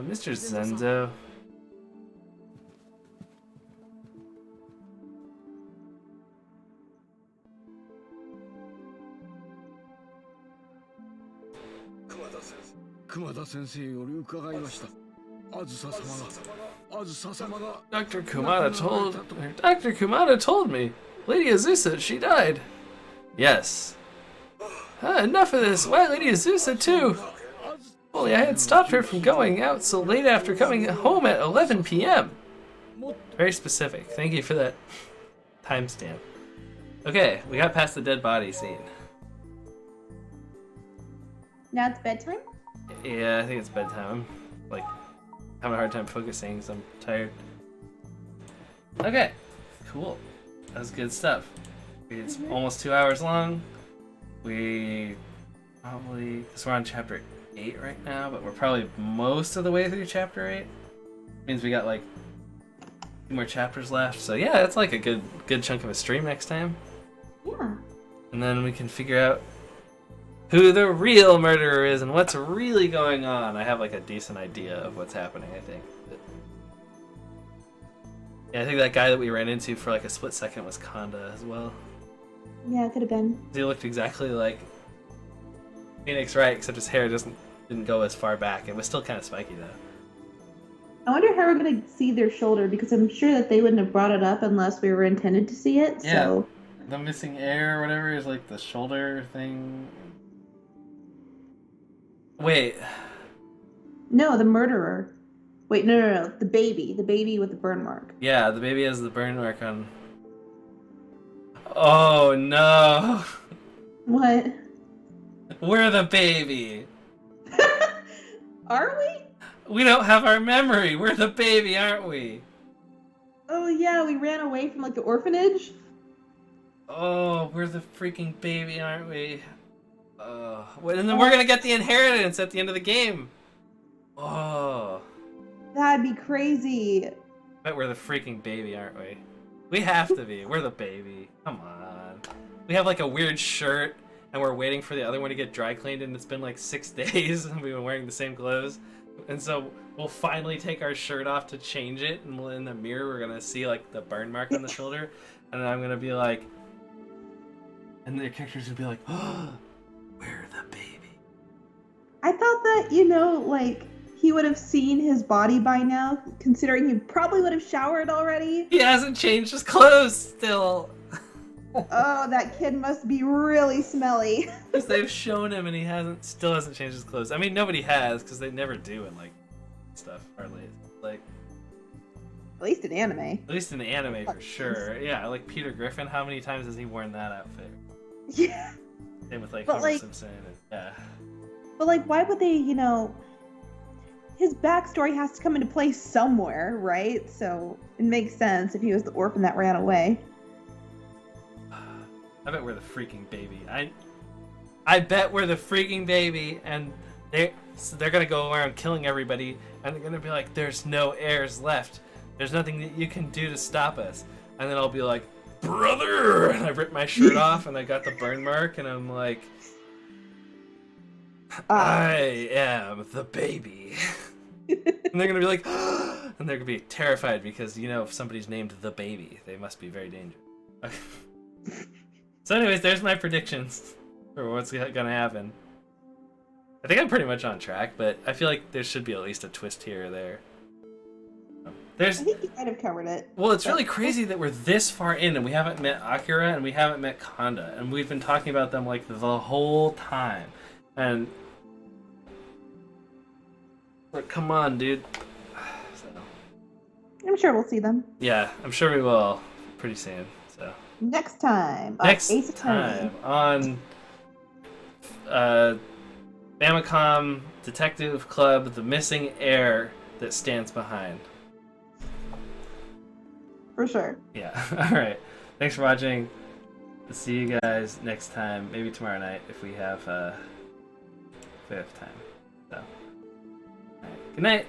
Mr. Zenzo. Dr. Kumada told me. Lady Azusa, she died. Yes. Enough of this. Why Lady Azusa too? Only I had stopped her from going out so late after coming home at 11 p.m. Very specific. Thank you for that timestamp. Okay, we got past the dead body scene. Now it's bedtime? Yeah, I think it's bedtime. I'm like having a hard time focusing because I'm tired. Okay, cool. That was good stuff. It's almost 2 hours long. We probably, because we're on chapter 8 right now, but we're probably most of the way through chapter 8. Means we got like 2 more chapters left. So yeah, it's like a good chunk of a stream next time. Yeah. And then we can figure out who the real murderer is and what's really going on. I have like a decent idea of what's happening, I think. Yeah, I think that guy that we ran into for like a split second was Kanda as well. Yeah, it could have been. He looked exactly like Phoenix Wright, except his hair didn't go as far back. It was still kind of spiky though. I wonder how we're going to see their shoulder, because I'm sure that they wouldn't have brought it up unless we were intended to see it. Yeah. So. The missing air or whatever is like the shoulder thing. Wait. No, the murderer. Wait, no. The baby with the burn mark. Yeah, the baby has the burn mark on. Oh no. What? We're the baby. Are we? We don't have our memory. We're the baby, aren't we? Oh yeah, we ran away from like the orphanage. Oh, we're the freaking baby, aren't we? And then we're gonna get the inheritance at the end of the game. Oh. That'd be crazy. Bet we're the freaking baby, aren't we? We have to be. We're the baby. Come on. We have like a weird shirt, and we're waiting for the other one to get dry cleaned, and it's been like 6 days, and we've been wearing the same clothes. And so we'll finally take our shirt off to change it, and in the mirror we're gonna see like the burn mark on the shoulder, and then I'm gonna be like, and the characters would be like, oh, we're the baby. I thought that, like, he would have seen his body by now, considering he probably would have showered already. He hasn't changed his clothes still. Oh, that kid must be really smelly. Because they've shown him and he still hasn't changed his clothes. I mean, nobody has, because they never do in like stuff hardly. Like, at least in anime. At least in the anime for sure. Yeah, like Peter Griffin. How many times has he worn that outfit? Yeah. Same with like but, Homer Simpson. Yeah. But like, why would they? His backstory has to come into play somewhere, right? So it makes sense if he was the orphan that ran away. I bet we're the freaking baby. I bet we're the freaking baby, and they're gonna go around killing everybody, and they're gonna be like, "There's no heirs left. There's nothing that you can do to stop us." And then I'll be like, "Brother!" And I rip my shirt off, and I got the burn mark, and I'm like, "I am the baby." And they're gonna be like, and they're gonna be terrified because if somebody's named the baby, they must be very dangerous. Okay. So anyways, there's my predictions for what's gonna happen. I think I'm pretty much on track, but I feel like there should be at least a twist here or there. I think you might have covered it. Well, it's really crazy that we're this far in and we haven't met Akira and we haven't met Kanda, and we've been talking about them like the whole time. And but come on, dude. So, I'm sure we'll see them Yeah, I'm sure we will pretty soon. So next time. next Ace Attorney. time on Famicom Detective Club, the missing heir that stands behind. For sure. Yeah. All right. Thanks for watching. We'll see you guys next time. Maybe tomorrow night if we have time. So, all right. Good night.